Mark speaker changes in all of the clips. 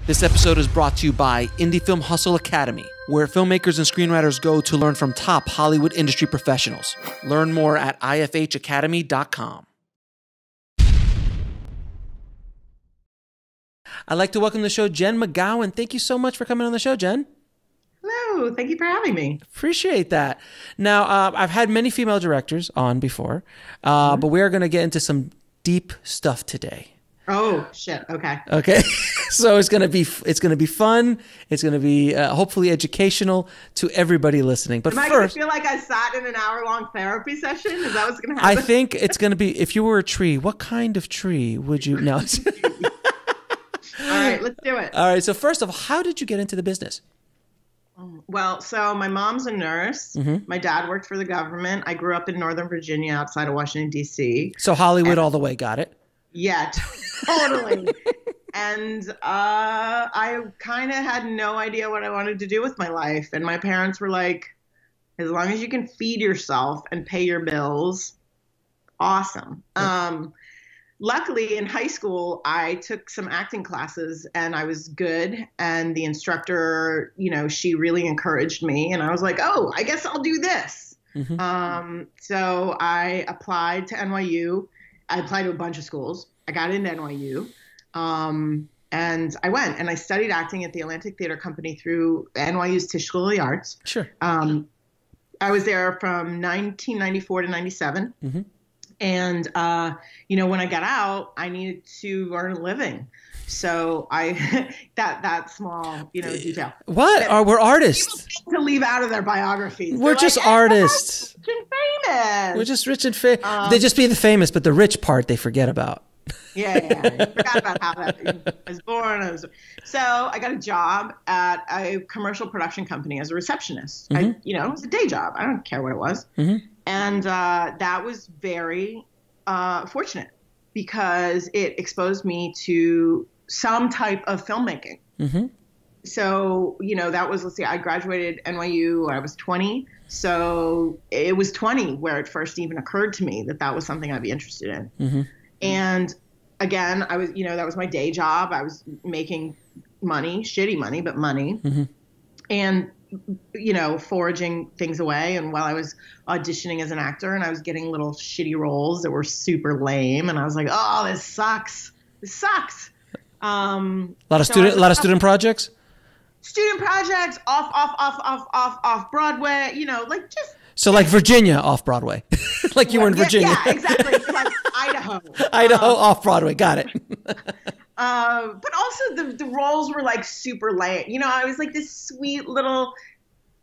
Speaker 1: This episode is brought to you by Indie Film Hustle Academy, where filmmakers and screenwriters go to learn from top Hollywood industry professionals. Learn more at ifhacademy.com. I'd like to welcome to the show Jen McGowan. Thank you so much for coming on the show, Jen.
Speaker 2: Hello. Thank you for having me.
Speaker 1: Appreciate that. Now, I've had many female directors on before, but we are going to get into some deep stuff today.
Speaker 2: Oh shit! Okay.
Speaker 1: Okay. So it's gonna be fun. It's gonna be hopefully educational to everybody listening. But
Speaker 2: Am I
Speaker 1: first,
Speaker 2: gonna feel like I sat in an hour-long therapy session? Is that what's gonna happen?
Speaker 1: I think it's gonna be. If you were a tree, what kind of tree would you? No.
Speaker 2: All right, let's do it.
Speaker 1: All right. So first of all, how did you get into the business?
Speaker 2: Well, so my mom's a nurse.
Speaker 1: Mm-hmm.
Speaker 2: My dad worked for the government. I grew up in Northern Virginia, outside of Washington D.C.
Speaker 1: So Hollywood all the way. Got it.
Speaker 2: Yeah, totally. And I kind of had no idea what I wanted to do with my life. And my parents were like, as long as you can feed yourself and pay your bills, awesome. Luckily, in high school, I took some acting classes and I was good. And the instructor, she really encouraged me. And I was like, oh, I guess I'll do this. Mm-hmm. So I applied to NYU. I applied to a bunch of schools. I got into NYU. And I went and I studied acting at the Atlantic Theater Company through NYU's Tisch School of the Arts.
Speaker 1: Sure.
Speaker 2: I was there from 1994 to 97. Mm-hmm. And, when I got out, I needed to earn a living. So that small, detail.
Speaker 1: What? We're artists.
Speaker 2: To leave out of their biographies.
Speaker 1: We're just artists.
Speaker 2: Rich and famous.
Speaker 1: We're just rich and famous. They just be the famous, but the rich part they forget about.
Speaker 2: Yeah. I forgot about how that I was born. So I got a job at a commercial production company as a receptionist. Mm-hmm. It was a day job. I don't care what it was. Mm-hmm. And that was very fortunate because it exposed me to some type of filmmaking. Mm-hmm. So, that was, let's see, I graduated NYU when I was 20. So it was 20 where it first even occurred to me that was something I'd be interested in. Mm-hmm. And again, I was, that was my day job. I was making money, shitty money, but money. Mm-hmm. And, foraging things away. And while I was auditioning as an actor and I was getting little shitty roles that were super lame. And I was like, oh, this sucks. This sucks.
Speaker 1: A lot of student projects?
Speaker 2: Student projects, off Broadway, just.
Speaker 1: So like Virginia off Broadway, like you were in Virginia.
Speaker 2: Yeah, exactly. Like Idaho.
Speaker 1: Idaho off Broadway. Got it.
Speaker 2: But also the roles were like super lame. I was like this sweet little,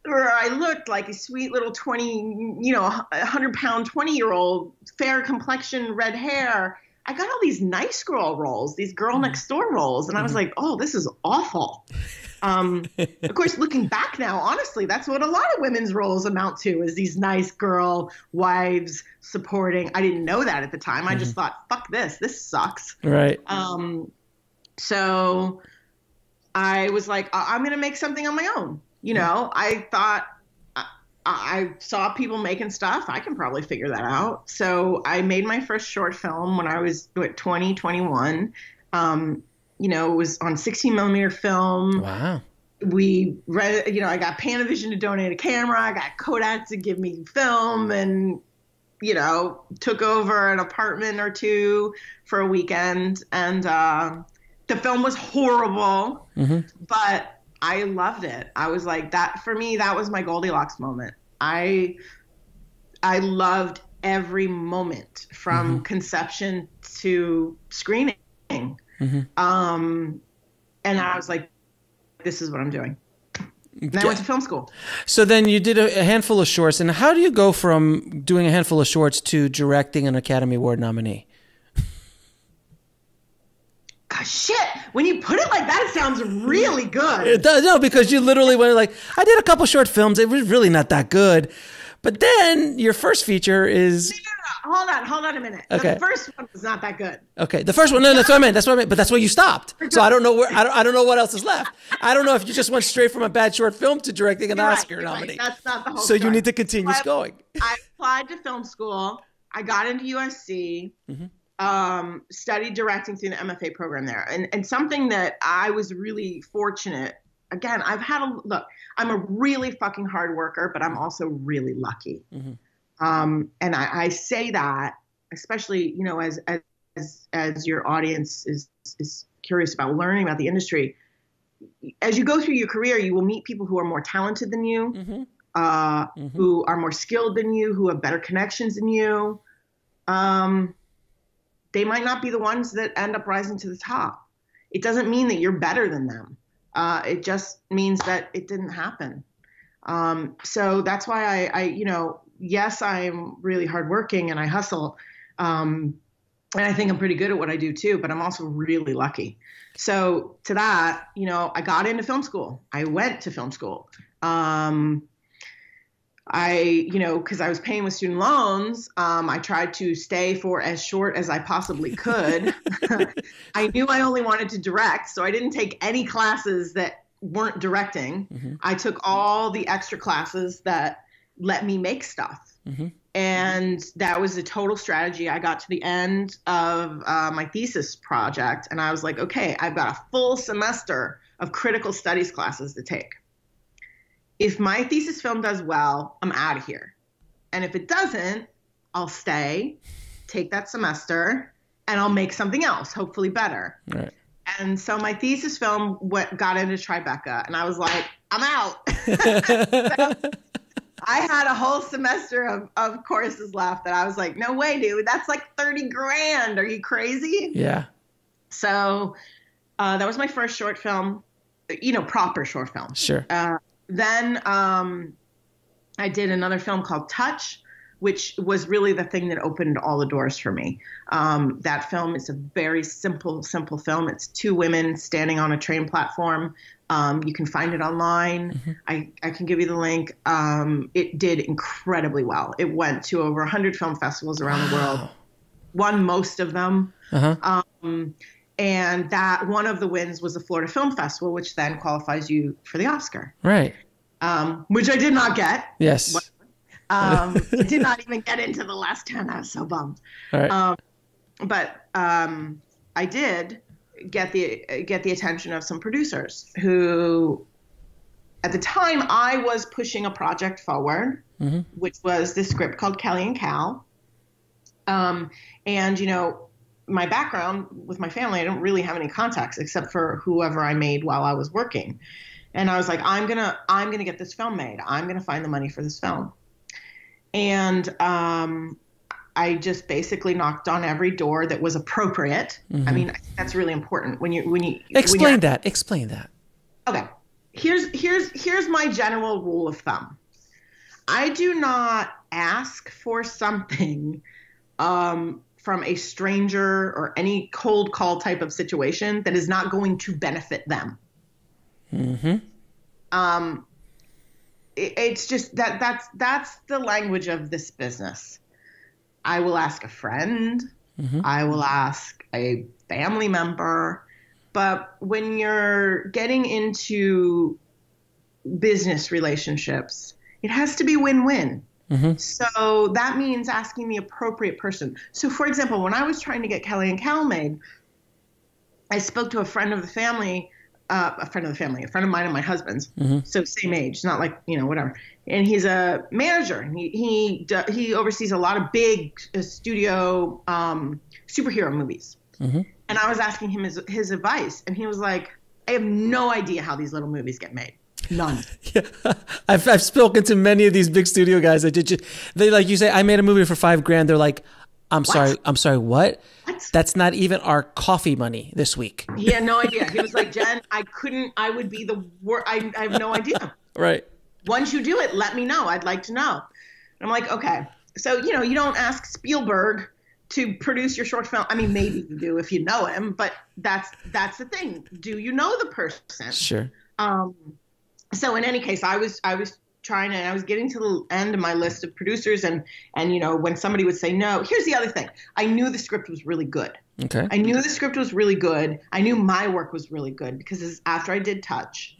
Speaker 2: or I looked like a sweet little 100-pound 20-year-old, fair complexion, red hair. I got all these nice girl roles, these girl next door roles. And I was like, oh, this is awful. Of course, looking back now, honestly, that's what a lot of women's roles amount to, is these nice girl wives supporting. I didn't know that at the time. I just thought, fuck this sucks.
Speaker 1: Right.
Speaker 2: So I was like, I'm going to make something on my own. I thought, I saw people making stuff. I can probably figure that out. So I made my first short film when I was 20, 21. It was on 16 millimeter film.
Speaker 1: Wow.
Speaker 2: We read, I got Panavision to donate a camera. I got Kodak to give me film and, took over an apartment or two for a weekend. And the film was horrible, but I loved it. I was like, that for me, that was my Goldilocks moment. I loved every moment from conception to screening. And I was like, this is what I'm doing. And I went to film school.
Speaker 1: So then you did a handful of shorts. And how do you go from doing a handful of shorts to directing an Academy Award nominee?
Speaker 2: Gosh, shit. When you put it like that, it sounds really good.
Speaker 1: It does. No, because you literally went like, I did a couple short films. It was really not that good. But then your first feature is...
Speaker 2: No. Hold on a minute.
Speaker 1: Okay.
Speaker 2: The first one was not that good.
Speaker 1: Okay. The first one, no, that's what I meant. But that's where you stopped. So I don't know where, I don't know what else is left. I don't know if you just went straight from a bad short film to directing an Oscar nominee.
Speaker 2: Right. That's not the whole
Speaker 1: So
Speaker 2: story.
Speaker 1: you need to continue going.
Speaker 2: I applied to film school. I got into USC. studied directing through the MFA program there. And something that I was really fortunate, again, look, I'm a really fucking hard worker, but I'm also really lucky. And I say that, especially, you know, as your audience is curious about learning about the industry, as you go through your career, you will meet people who are more talented than you, who are more skilled than you, who have better connections than you. They might not be the ones that end up rising to the top. It doesn't mean that you're better than them. It just means that it didn't happen. So that's why I you know, yes, I'm really hardworking and I hustle. And I think I'm pretty good at what I do too, but I'm also really lucky. So to that, you know, I got into film school. I went to film school. You know, because I was paying with student loans, I tried to stay for as short as I possibly could. I knew I only wanted to direct, so I didn't take any classes that weren't directing. I took all the extra classes that let me make stuff. And that was a total strategy. I got to the end of my thesis project, and I was like, okay, I've got a full semester of critical studies classes to take. If my thesis film does well, I'm out of here. And if it doesn't, I'll stay, take that semester, and I'll make something else, hopefully better. Right. And so my thesis film got into Tribeca, and I was like, I'm out. So I had a whole semester of courses left that I was like, no way, dude, that's like 30 grand. Are you crazy?
Speaker 1: Yeah.
Speaker 2: So that was my first short film, you know, proper short film.
Speaker 1: Sure.
Speaker 2: Then I did another film called Touch, which was really the thing that opened all the doors for me. That film is a very simple film. It's two women standing on a train platform. You can find it online. I can give you the link. It did incredibly well. It went to over 100 film festivals around the world, won most of them. And that one of the wins was the Florida Film Festival, which then qualifies you for the Oscar. Right. Which I did not get.
Speaker 1: Yes.
Speaker 2: I did not even get into the last 10. I was so bummed. All right. But I did get the attention of some producers who, at the time, I was pushing a project forward, which was this script called Kelly and Cal. And, you know, my background with my family, I don't really have any contacts except for whoever I made while I was working. And I was like, I'm gonna get this film made. I'm gonna find the money for this film. And I just basically knocked on every door that was appropriate. I mean, I think that's really important when you
Speaker 1: explain that.
Speaker 2: Okay. Here's my general rule of thumb. I do not ask for something from a stranger or any cold call type of situation that is not going to benefit them. It's just that's the language of this business. I will ask a friend. I will ask a family member. But when you're getting into business relationships, it has to be win-win. So that means asking the appropriate person. So, for example, when I was trying to get Kelly and Cal made, I spoke to a friend of mine and my husband's. So same age, not like, you know, whatever. And he's a manager. And he oversees a lot of big studio superhero movies. And I was asking him his advice, and he was like, I have no idea how these little movies get made. None.
Speaker 1: Yeah. I've spoken to many of these big studio guys. They like, you say, I made a movie for $5,000. They're like, I'm sorry, what? That's not even our coffee money this week.
Speaker 2: He had no idea. He was like, Jen, I would be I have no idea.
Speaker 1: Right.
Speaker 2: Once you do it, let me know. I'd like to know. And I'm like, okay. So, you know, you don't ask Spielberg to produce your short film. I mean, maybe you do if you know him, but that's the thing. Do you know the person?
Speaker 1: Sure.
Speaker 2: So in any case, I was getting to the end of my list of producers, and you know, when somebody would say no, here's the other thing. I knew the script was really good. Okay. I knew the script was really good. I knew my work was really good because after I did Touch.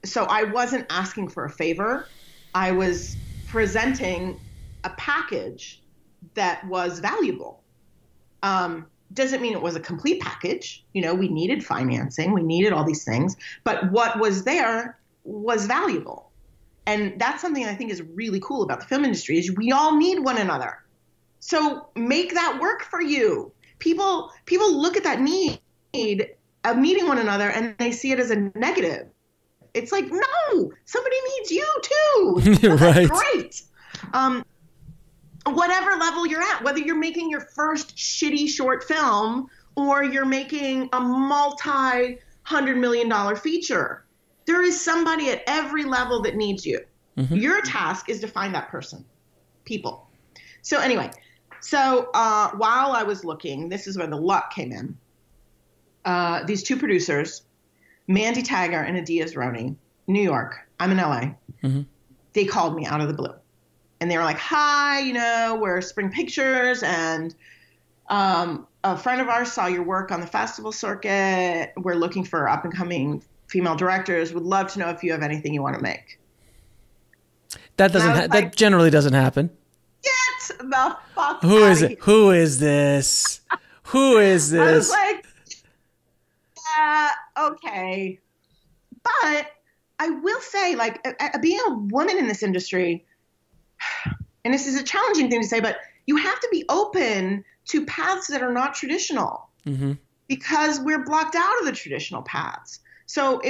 Speaker 2: So I wasn't asking for a favor. I was presenting a package that was valuable. Doesn't mean it was a complete package. You know, we needed financing, we needed all these things, but what was there was valuable. And that's something I think is really cool about the film industry is we all need one another. So make that work for you. People look at that need of needing one another and they see it as a negative. It's like, no, somebody needs you too. That's great. Whatever level you're at, whether you're making your first shitty short film or you're making a multi-$100 million feature, there is somebody at every level that needs you. Your task is to find that person, people. So anyway, while I was looking, this is where the luck came in. These two producers, Mandy Taggart and Adias Roney, New York. I'm in LA. They called me out of the blue. And they were like, hi, you know, we're Spring Pictures, and a friend of ours saw your work on the festival circuit. We're looking for up-and-coming female directors. Would love to know if you have anything you want to make.
Speaker 1: That generally doesn't happen.
Speaker 2: Get the fuck
Speaker 1: Who
Speaker 2: out
Speaker 1: is
Speaker 2: of
Speaker 1: it? Who is this? Who is this?
Speaker 2: I was like, okay. But I will say, like, being a woman in this industry, and this is a challenging thing to say, but you have to be open to paths that are not traditional because we're blocked out of the traditional paths. So,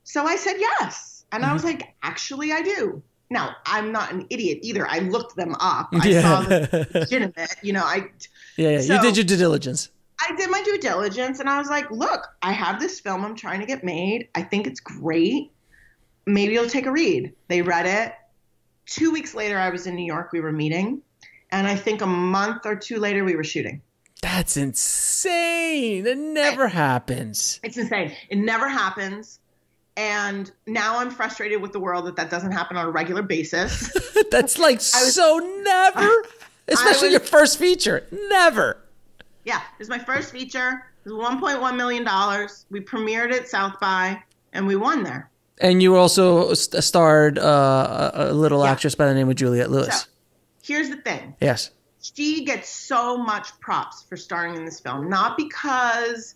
Speaker 2: so I said yes. And I was like, actually, I do. Now, I'm not an idiot either. I looked them up. I saw them legitimate, you know. So
Speaker 1: you did your due diligence.
Speaker 2: I did my due diligence, and I was like, look, I have this film I'm trying to get made. I think it's great. Maybe you'll take a read. They read it. 2 weeks later, I was in New York. We were meeting. And I think a month or two later, we were shooting.
Speaker 1: That's insane. It never happens.
Speaker 2: It's insane. It never happens. And now I'm frustrated with the world that doesn't happen on a regular basis.
Speaker 1: That's like never. Especially your first feature. Never.
Speaker 2: Yeah. It was my first feature. It was $1.1 million. We premiered at South by, and we won there. And
Speaker 1: you also starred a little actress by the name of Juliette Lewis.
Speaker 2: So, here's the thing.
Speaker 1: Yes.
Speaker 2: She gets so much props for starring in this film. Not because,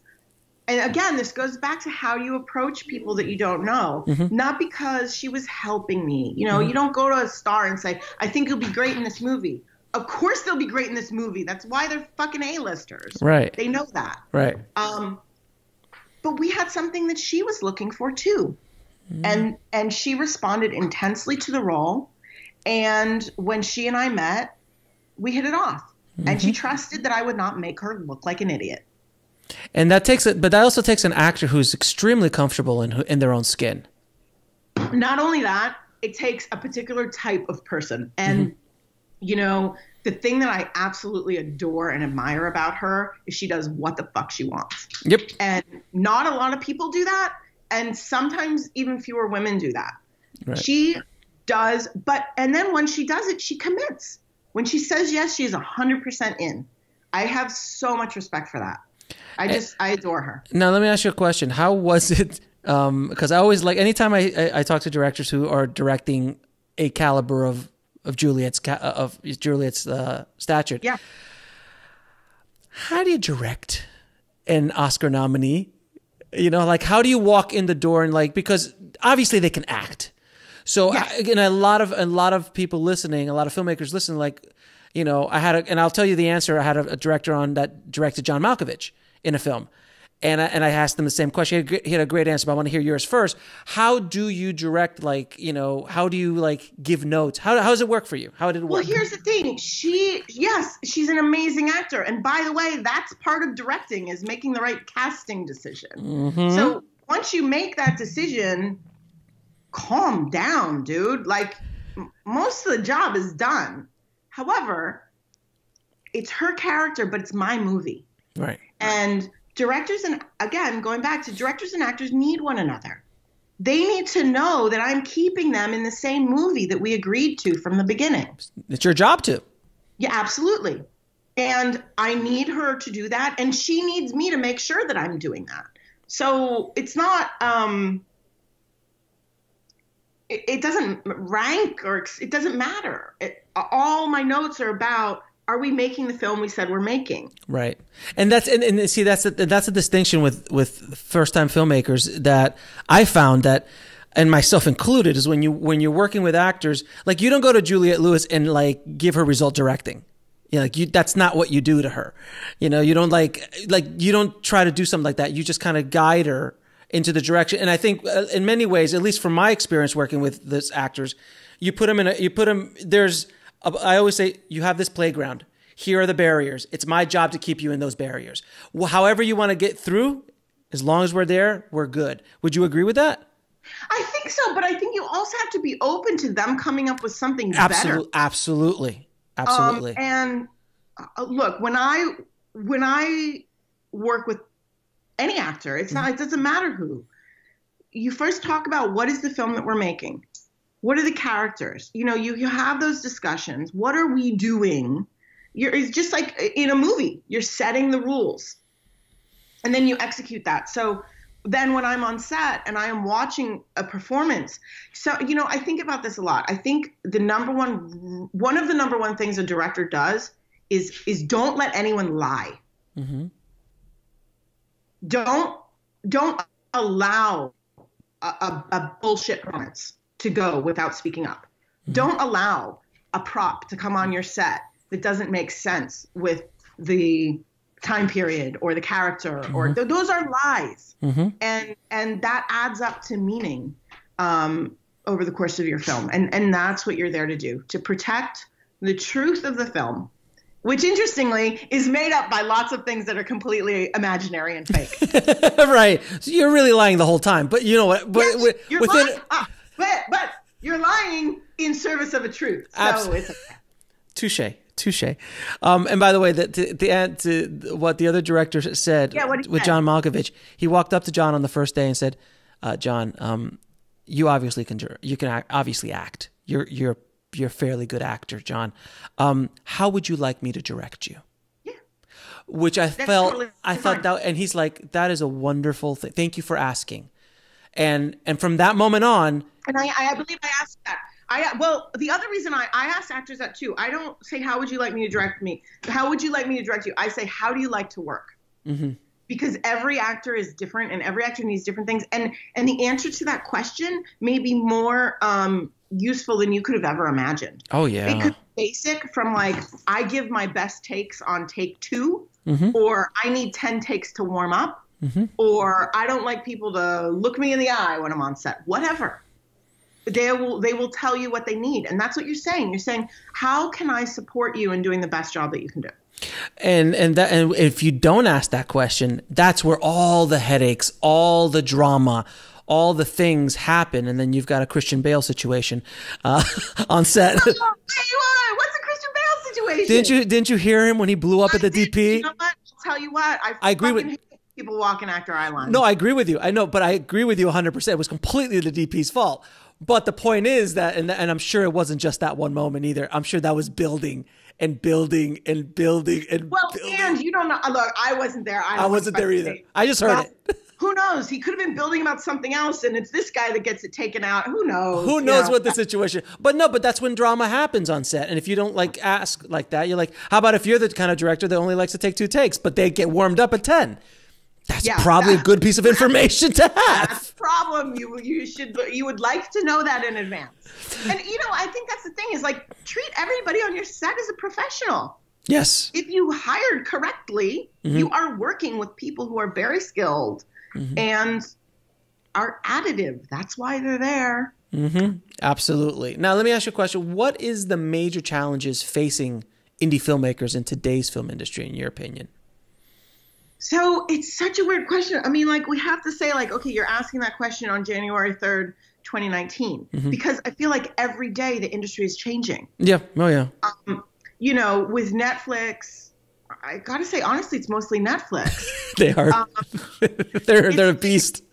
Speaker 2: and again, this goes back to how you approach people that you don't know. Not because she was helping me. You know, you don't go to a star and say, I think you'll be great in this movie. Of course they'll be great in this movie. That's why they're fucking A-listers.
Speaker 1: Right.
Speaker 2: They know that.
Speaker 1: Right.
Speaker 2: But we had something that she was looking for too. And she responded intensely to the role. And when she and I met, we hit it off. And she trusted that I would not make her look like an idiot.
Speaker 1: And that also takes an actor who's extremely comfortable in their own skin.
Speaker 2: Not only that, it takes a particular type of person. And, you know, the thing that I absolutely adore and admire about her is she does what the fuck she wants.
Speaker 1: Yep.
Speaker 2: And not a lot of people do that. And sometimes even fewer women do that. Right. She does, and then when she does it, she commits. When she says yes, she is 100% in. I have so much respect for that. I adore her. Now,
Speaker 1: let me ask you a question. How was it? Because I always anytime I talk to directors who are directing a caliber of Juliet's stature.
Speaker 2: Yeah.
Speaker 1: How do you direct an Oscar nominee? You know, like, how do you walk in the door and because obviously they can act. So again, a lot of people listening, a lot of filmmakers listening, and I'll tell you the answer. I had a director on that directed John Malkovich in a film, and I asked him the same question. He had a great answer, but I want to hear yours first. How do you direct? How do you give notes? How does it work for you? How did it work?
Speaker 2: Well, here's the thing. She's an amazing actor, and by the way, that's part of directing is making the right casting decision. So once you make that decision, calm down, dude. Most of the job is done. However, it's her character, but it's my movie.
Speaker 1: Right.
Speaker 2: And directors, and again, going back to directors and actors need one another. They need to know that I'm keeping them in the same movie that we agreed to from the beginning.
Speaker 1: It's your job to.
Speaker 2: Yeah, absolutely. And I need her to do that. And she needs me to make sure that I'm doing that. So it's not, it doesn't rank or it doesn't matter. All my notes are about are we making the film we said we're making?
Speaker 1: Right. And that's, and see, that's a distinction with first-time filmmakers that I found that, and myself included, is when you're working with actors, like you don't go to Juliette Lewis and like give her result directing. You know, like that's not what you do to her. You know, you don't like you don't try to do something like that. You just kind of guide her into the direction. And I think in many ways, at least from my experience working with these actors, I always say, you have this playground. Here are the barriers. It's my job to keep you in those barriers. Well, however you want to get through, as long as we're there, we're good. Would you agree with that?
Speaker 2: I think so, but I think you also have to be open to them coming up with something better.
Speaker 1: Absolutely.
Speaker 2: And look, when I work with any actor, it doesn't matter who. You first talk about what is the film that we're making. What are the characters? You know, you have those discussions. What are we doing? It's just like in a movie. You're setting the rules. And then you execute that. So then when I'm on set and I am watching a performance, so, you know, I think about this a lot. I think one of the number one things a director does is don't let anyone lie. Mm-hmm. Don't allow a bullshit performance to go without speaking up. Mm-hmm. Don't allow a prop to come on your set that doesn't make sense with the time period or the character, mm-hmm. or those are lies. Mm-hmm. And that adds up to meaning over the course of your film. And that's what you're there to do, to protect the truth of the film, which interestingly is made up by lots of things that are completely imaginary and fake.
Speaker 1: Right. So you're really lying the whole time. But you know what?
Speaker 2: Yes, you're lying. But you're lying in service of a truth. So it's okay. Touche.
Speaker 1: And by the way, to what the other director said, with John Malkovich, he walked up to John on the first day and said, "John, you obviously can obviously act. You're a fairly good actor, John. How would you like me to direct you?"
Speaker 2: Yeah.
Speaker 1: Which I thought that, and he's like, "That is a wonderful thing. Thank you for asking." And from that moment on,
Speaker 2: and I believe I asked that. Well, the other reason I ask actors that too. I don't say, how would you like me to direct me? How would you like me to direct you? I say, how do you like to work? Mm-hmm. Because every actor is different and every actor needs different things. And the answer to that question may be more useful than you could have ever imagined.
Speaker 1: Oh, yeah.
Speaker 2: It could be basic from like, I give my best takes on take 2, mm-hmm. or I need 10 takes to warm up, mm-hmm. or I don't like people to look me in the eye when I'm on set, whatever. They will tell you what they need. And that's what you're saying. You're saying, how can I support you in doing the best job that you can do?
Speaker 1: And if you don't ask that question, that's where all the headaches, all the drama, all the things happen. And then you've got a Christian Bale situation on set.
Speaker 2: Oh, what's a Christian Bale situation?
Speaker 1: Didn't you hear him when he blew up at the DP?
Speaker 2: You know what? I'll tell you what.
Speaker 1: I agree with
Speaker 2: people walking actor eye line.
Speaker 1: No, I agree with you. I know, but I agree with you 100%. It was completely the DP's fault. But the point is that, and I'm sure it wasn't just that one moment either. I'm sure that was building and building and building and building.
Speaker 2: And you don't know. Look, I wasn't there.
Speaker 1: I wasn't there either. I just heard it.
Speaker 2: Who knows? He could have been building about something else, and it's this guy that gets it taken out. Who knows?
Speaker 1: Who knows what the situation? But that's when drama happens on set. And if you don't like ask like that, you're like, how about if you're the kind of director that only likes to take 2 takes, but they get warmed up at 10? That's probably a good piece of information to have.
Speaker 2: That's a problem. You would like to know that in advance. And I think that's the thing is like treat everybody on your set as a professional.
Speaker 1: Yes.
Speaker 2: If you hired correctly, mm-hmm. you are working with people who are very skilled mm-hmm. and are additive. That's why they're there.
Speaker 1: Mm-hmm. Absolutely. Now let me ask you a question. What is the major challenges facing indie filmmakers in today's film industry, in your opinion?
Speaker 2: So it's such a weird question. I mean, like we have to say like, okay, you're asking that question on January 3rd, 2019, mm-hmm. because I feel like every day the industry is changing.
Speaker 1: Yeah. Oh yeah.
Speaker 2: With Netflix, I got to say, honestly, it's mostly Netflix.
Speaker 1: They are. They're a beast.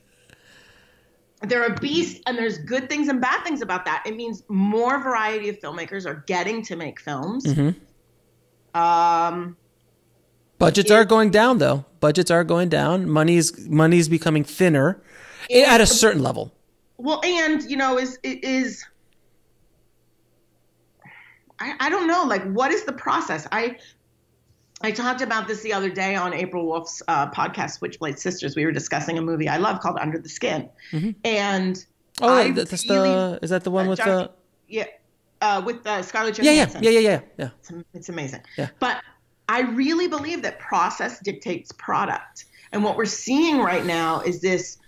Speaker 2: They're a beast, and there's good things and bad things about that. It means more variety of filmmakers are getting to make films.
Speaker 1: Mm-hmm. Budgets are going down, though. Budgets are going down. Money's becoming thinner at a certain level.
Speaker 2: Well, and I don't know, like, what is the process? I talked about this the other day on April Wolf's podcast, Switchblade Sisters. We were discussing a movie I love called Under the Skin. And
Speaker 1: is that the one with the...
Speaker 2: Yeah, with Scarlett Johansson.
Speaker 1: Yeah.
Speaker 2: It's amazing.
Speaker 1: Yeah.
Speaker 2: But I really believe that process dictates product. And what we're seeing right now is this,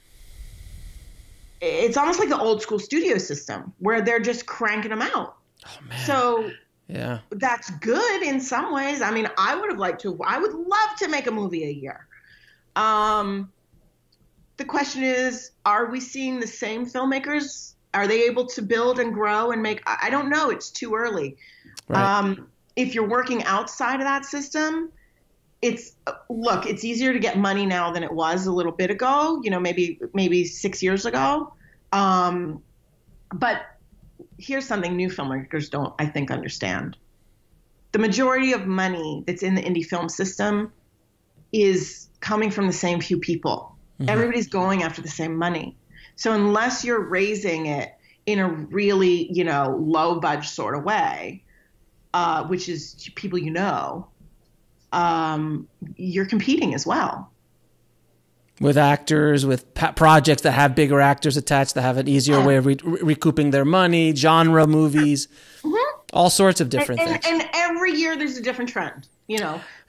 Speaker 2: it's almost like the old school studio system where they're just cranking them out.
Speaker 1: Oh, man.
Speaker 2: So
Speaker 1: yeah,
Speaker 2: that's good in some ways. I mean, I would love to make a movie a year. The question is, are we seeing the same filmmakers? Are they able to build and grow and make? I don't know. It's too early.
Speaker 1: Right.
Speaker 2: If you're working outside of that system, it's easier to get money now than it was a little bit ago, maybe 6 years ago. But here's something new filmmakers don't, I think, understand. The majority of money that's in the indie film system is coming from the same few people. Everybody's going after the same money. So unless you're raising it in a really, low budget sort of way, which is people you're competing as well.
Speaker 1: With actors, with projects that have bigger actors attached, that have an easier way of recouping their money, genre movies, all sorts of different things.
Speaker 2: And every year there's a different trend,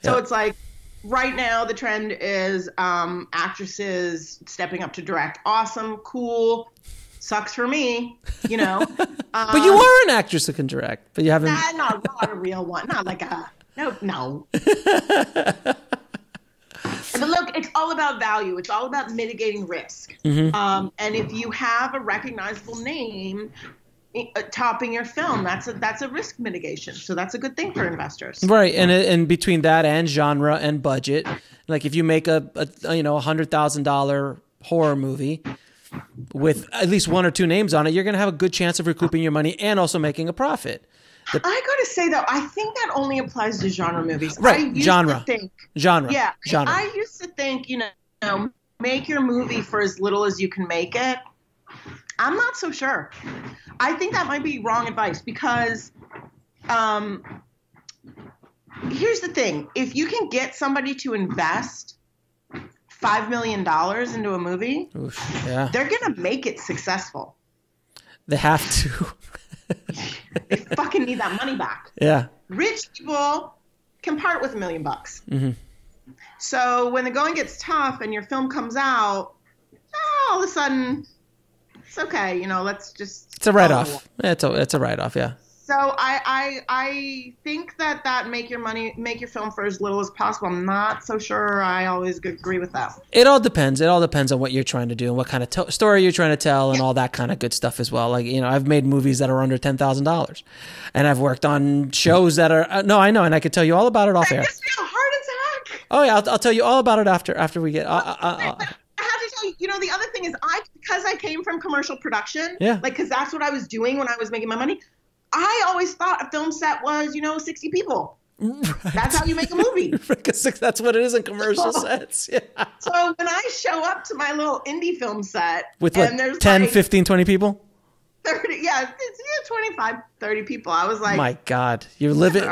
Speaker 2: So it's like right now the trend is actresses stepping up to direct. Awesome, cool. Sucks for me, But you
Speaker 1: are an actress that can direct, but you haven't.
Speaker 2: Not a real one. Not like a no. But look, it's all about value. It's all about mitigating risk. And if you have a recognizable name topping your film, that's a risk mitigation. So that's a good thing for investors.
Speaker 1: Right. And between that and genre and budget, like if you make a $100,000 horror movie with at least one or two names on it, you're going to have a good chance of recouping your money and also making a profit.
Speaker 2: I got to say, though, I think that only applies to genre movies.
Speaker 1: Right. Genre.
Speaker 2: Yeah. Genre. I used to think, make your movie for as little as you can make it. I'm not so sure. I think that might be wrong advice because here's the thing. If you can get somebody to invest $5 million into a movie, they're going to make it successful.
Speaker 1: They have to.
Speaker 2: They fucking need that money back.
Speaker 1: Yeah.
Speaker 2: Rich people can part with $1 million. So when the going gets tough and your film comes out, all of a sudden, it's okay. Let's just.
Speaker 1: It's a write-off. It's a write-off. Yeah.
Speaker 2: So I think that make your film for as little as possible. I'm not so sure I always agree with that.
Speaker 1: It all depends. It all depends on what you're trying to do and what kind of story you're trying to tell and all that kind of good stuff as well. Like, I've made movies that are under $10,000 and I've worked on shows that are, no, I know. And I could tell you all about it off air.
Speaker 2: It's a heart attack.
Speaker 1: Oh yeah. I'll tell you all about it after we get,
Speaker 2: I have to tell you, the other thing is because I came from commercial production, because that's what I was doing when I was making my money. I always thought a film set was, 60 people. Right. That's how you make a movie.
Speaker 1: Because that's what it is in commercial sets. Yeah.
Speaker 2: So when I show up to my little indie film set.
Speaker 1: With there's 10, 15, 20 people?
Speaker 2: 30, it's 25, 30 people. I was like.
Speaker 1: My God. You're living.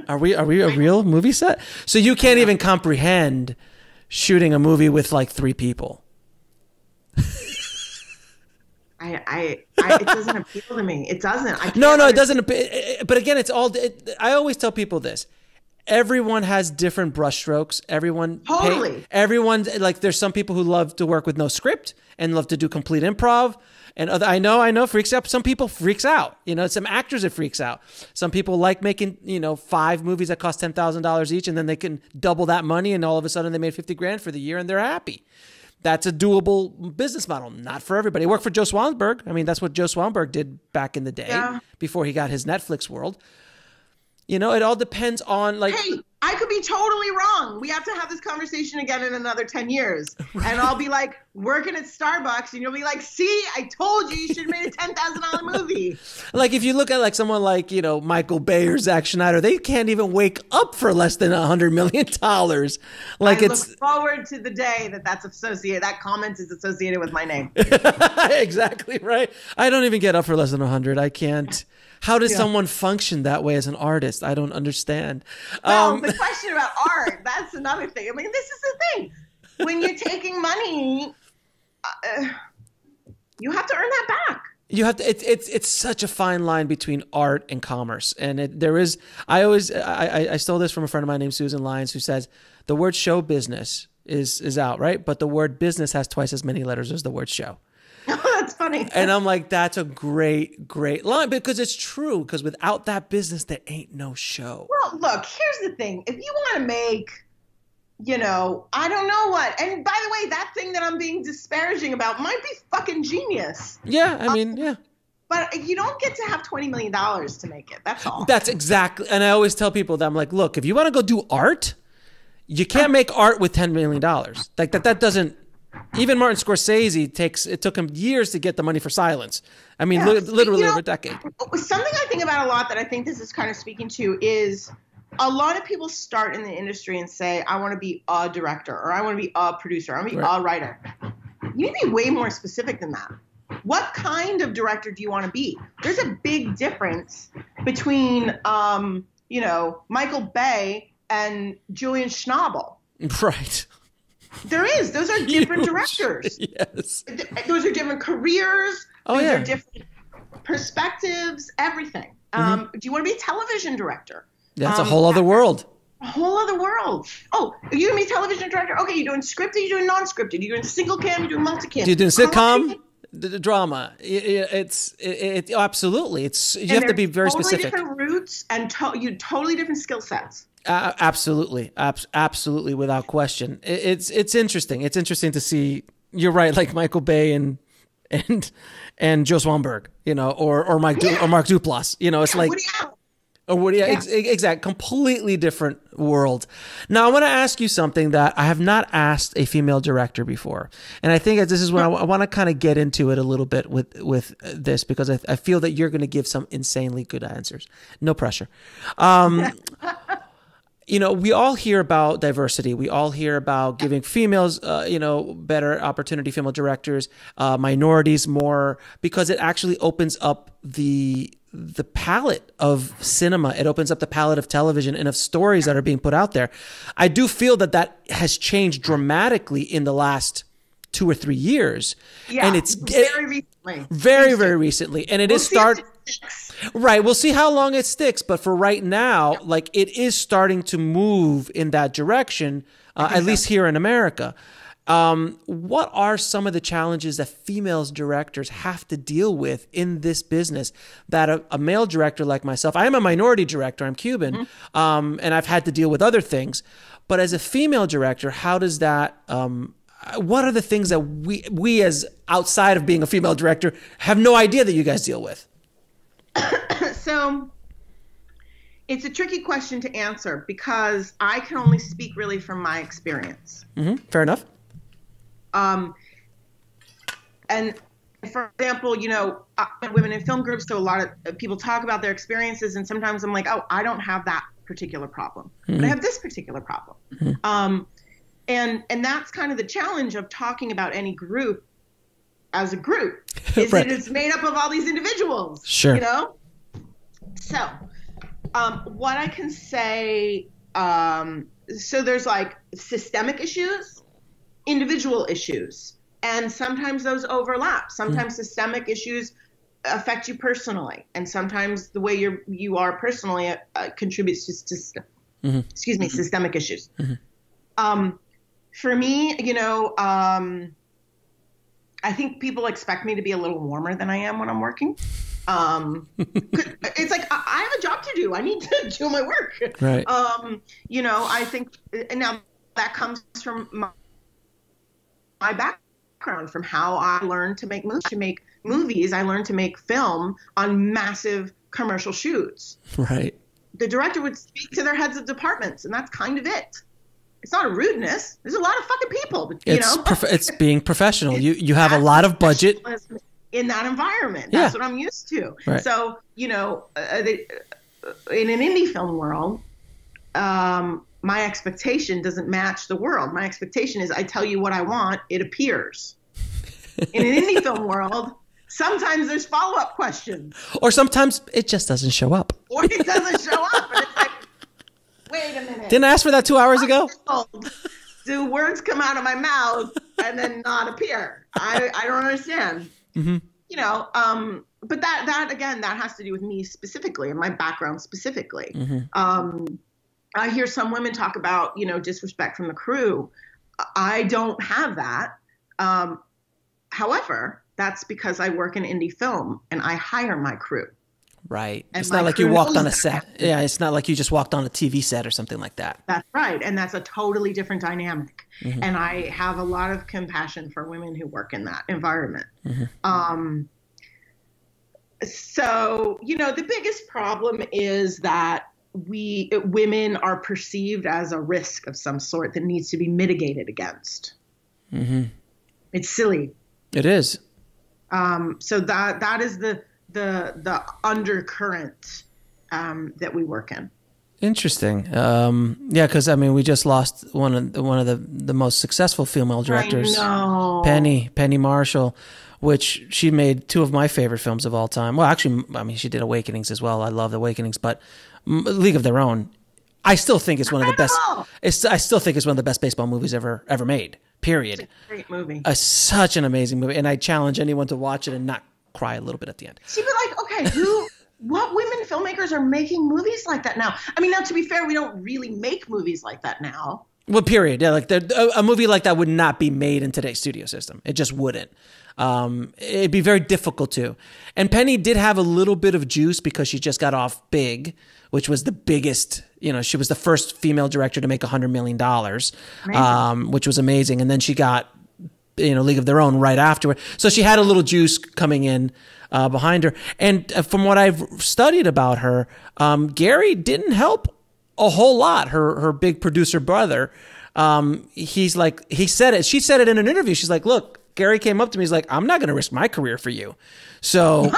Speaker 1: Are we a real movie set? So you can't even comprehend shooting a movie with like 3 people.
Speaker 2: It doesn't appeal to me. It doesn't.
Speaker 1: No, it doesn't. But again, I always tell people this. Everyone has different brushstrokes. Everyone, there's some people who love to work with no script and love to do complete improv. And I know freaks out. Some people freaks out. Some actors it freaks out. Some people like making 5 movies that cost $10,000 each, and then they can double that money, and all of a sudden they made $50,000 for the year, and they're happy. That's a doable business model. Not for everybody. It worked for Joe Swanberg. I mean, that's what Joe Swanberg did back in the day before he got his Netflix world. It all depends on
Speaker 2: Hey, I could be totally wrong. We have to have this conversation again in another 10 years. Right. And I'll be like working at Starbucks and you'll be like, see, I told you should have made a $10,000 movie.
Speaker 1: Like if you look at like someone like, you know, Michael Bay or Zack Snyder, they can't even wake up for less than $100 million. Like I look
Speaker 2: forward to the day that comment is associated with my name.
Speaker 1: Exactly right. I don't even get up for less than 100. I can't. How does someone function that way as an artist? I don't understand.
Speaker 2: Well, the question about art, that's another thing. I mean, this is the thing. When you're taking money, you have to earn that back.
Speaker 1: You have to. It's such a fine line between art and commerce, and there is. I stole this from a friend of mine named Susan Lyons, who says the word show business is out, right? But the word business has twice as many letters as the word show.
Speaker 2: That's funny.
Speaker 1: And I'm like, that's a great line, because it's true. Because without that business, there ain't no show.
Speaker 2: Well, look, here's the thing. If you want to make, you know, I don't know what. And by the way, that thing that I'm being disparaging about might be fucking genius.
Speaker 1: Yeah, I mean, yeah.
Speaker 2: But you don't get to have $20 million to make it. That's all.
Speaker 1: That's exactly. And I always tell people that I'm like, look, if you want to go do art, you can't make art with $10 million. Like that doesn't. Even Martin Scorsese it took him years to get the money for Silence. I mean, literally over a decade.
Speaker 2: Something I think about a lot that I think this is kind of speaking to is a lot of people start in the industry and say, I want to be a director, or I want to be a producer, I want to be a writer. You need to be way more specific than that. What kind of director do you want to be? There's a big difference between, you know, Michael Bay and Julian Schnabel.
Speaker 1: Right.
Speaker 2: There is. Those are different directors.
Speaker 1: Yes.
Speaker 2: Those are different careers. Those are different perspectives, everything. Do you want to be a television director?
Speaker 1: That's a whole other world.
Speaker 2: A whole other world. Oh, are you going to be a television director? Okay, you're doing scripted, you're doing non-scripted. You're doing single cam, you're doing multicam.
Speaker 1: You're doing sitcom, the drama. It's absolutely. You have to be very specific.
Speaker 2: Totally different roots and totally different skill sets.
Speaker 1: Absolutely. Absolutely. Without question. It's interesting. It's interesting to see. You're right. Like Michael Bay and Joe Swanberg, you know, or Mark Duplass, you know, it's like, exact, completely different world. Now I want to ask you something that I have not asked a female director before. And I think this is when I want to kind of get into it a little bit with this, because I feel that you're going to give some insanely good answers. No pressure. You know, we all hear about diversity. We all hear about giving females, you know, better opportunity, female directors, minorities more, because it actually opens up the palette of cinema. It opens up the palette of television and of stories that are being put out there. I do feel that has changed dramatically in the last 2 or 3 years.
Speaker 2: Yeah,
Speaker 1: and it's
Speaker 2: very recently.
Speaker 1: Very recently. And it right. We'll see how long it sticks. But for right now, like, it is starting to move in that direction, at least here in America. What are some of the challenges that females directors have to deal with in this business that a male director like myself, I am a minority director, I'm Cuban, and I've had to deal with other things. But as a female director, how does that, what are the things that we as outside of being a female director have no idea that you guys deal with?
Speaker 2: So it's a tricky question to answer because I can only speak really from my experience.
Speaker 1: Fair enough.
Speaker 2: And for example, you know, women in film groups, so a lot of people talk about their experiences, and sometimes I'm like, oh, I don't have that particular problem, but I have this particular problem. And that's kind of the challenge of talking about any group as a group, is that it's made up of all these individuals, you know? So what I can say, so there's like systemic issues, individual issues, and sometimes those overlap. Sometimes systemic issues affect you personally, and sometimes the way you are personally contributes to systemic issues. For me, you know, I think people expect me to be a little warmer than I am when I'm working. It's like I have a job to do. I need to do my work.
Speaker 1: Right.
Speaker 2: You know, I think now that comes from my background, from how I learned to make movies. I learned to make film on massive commercial shoots.
Speaker 1: Right.
Speaker 2: the director would speak to their heads of departments, and that's kind of it. It's not a rudeness. There's a lot of fucking people, you know.
Speaker 1: It's being professional. You have a lot of budget
Speaker 2: in that environment. That's what I'm used to.
Speaker 1: Right.
Speaker 2: So, you know, in an indie film world, my expectation doesn't match the world. My expectation is I tell you what I want, it appears. In an indie film world, sometimes there's follow-up questions.
Speaker 1: Or sometimes it just doesn't show up.
Speaker 2: Or it doesn't show up. And it's like, wait a minute.
Speaker 1: Didn't I ask for that 2 hours ago?
Speaker 2: Do words come out of my mouth and then not appear? I don't understand.
Speaker 1: Mm-hmm.
Speaker 2: You know, but that again, that has to do with me specifically and my background specifically.
Speaker 1: Mm-hmm.
Speaker 2: I hear some women talk about, you know, disrespect from the crew. I don't have that. However, that's because I work in indie film and I hire my crew.
Speaker 1: Right. And it's not like you walked on a set. Yeah, it's not like you just walked on a TV set or something like that.
Speaker 2: That's right. And that's a totally different dynamic.
Speaker 1: Mm-hmm.
Speaker 2: And I have a lot of compassion for women who work in that environment.
Speaker 1: Mm-hmm.
Speaker 2: So, you know, the biggest problem is that women are perceived as a risk of some sort that needs to be mitigated against.
Speaker 1: Mm-hmm.
Speaker 2: It's silly.
Speaker 1: It is.
Speaker 2: So that is the undercurrent that we work in.
Speaker 1: Interesting. Yeah, because I mean, we just lost one of the most successful female directors, Penny Marshall, which she made two of my favorite films of all time. Well, actually, I mean, she did Awakenings as well. I love Awakenings, but League of Their Own, I still think it's one of the best. I still think it's one of the best baseball movies ever made. Period.
Speaker 2: It's a great movie.
Speaker 1: Such an amazing movie, and I challenge anyone to watch it and not cry a little bit at the end.
Speaker 2: See, but like, okay, what women filmmakers are making movies like that now? I mean, now to be fair, we don't really make movies like that now.
Speaker 1: Well, period. Yeah, like a movie like that would not be made in today's studio system. It just wouldn't. It'd be very difficult to. And Penny did have a little bit of juice because she just got off Big, which was the biggest, you know, she was the first female director to make $100 million, which was amazing. And then she got, you know, League of Their Own right afterward. So she had a little juice coming in behind her. And from what I've studied about her, Gary didn't help a whole lot. Her big producer brother, he's like, he said it. She said it in an interview. She's like, look, Gary came up to me. He's like, I'm not going to risk my career for you. So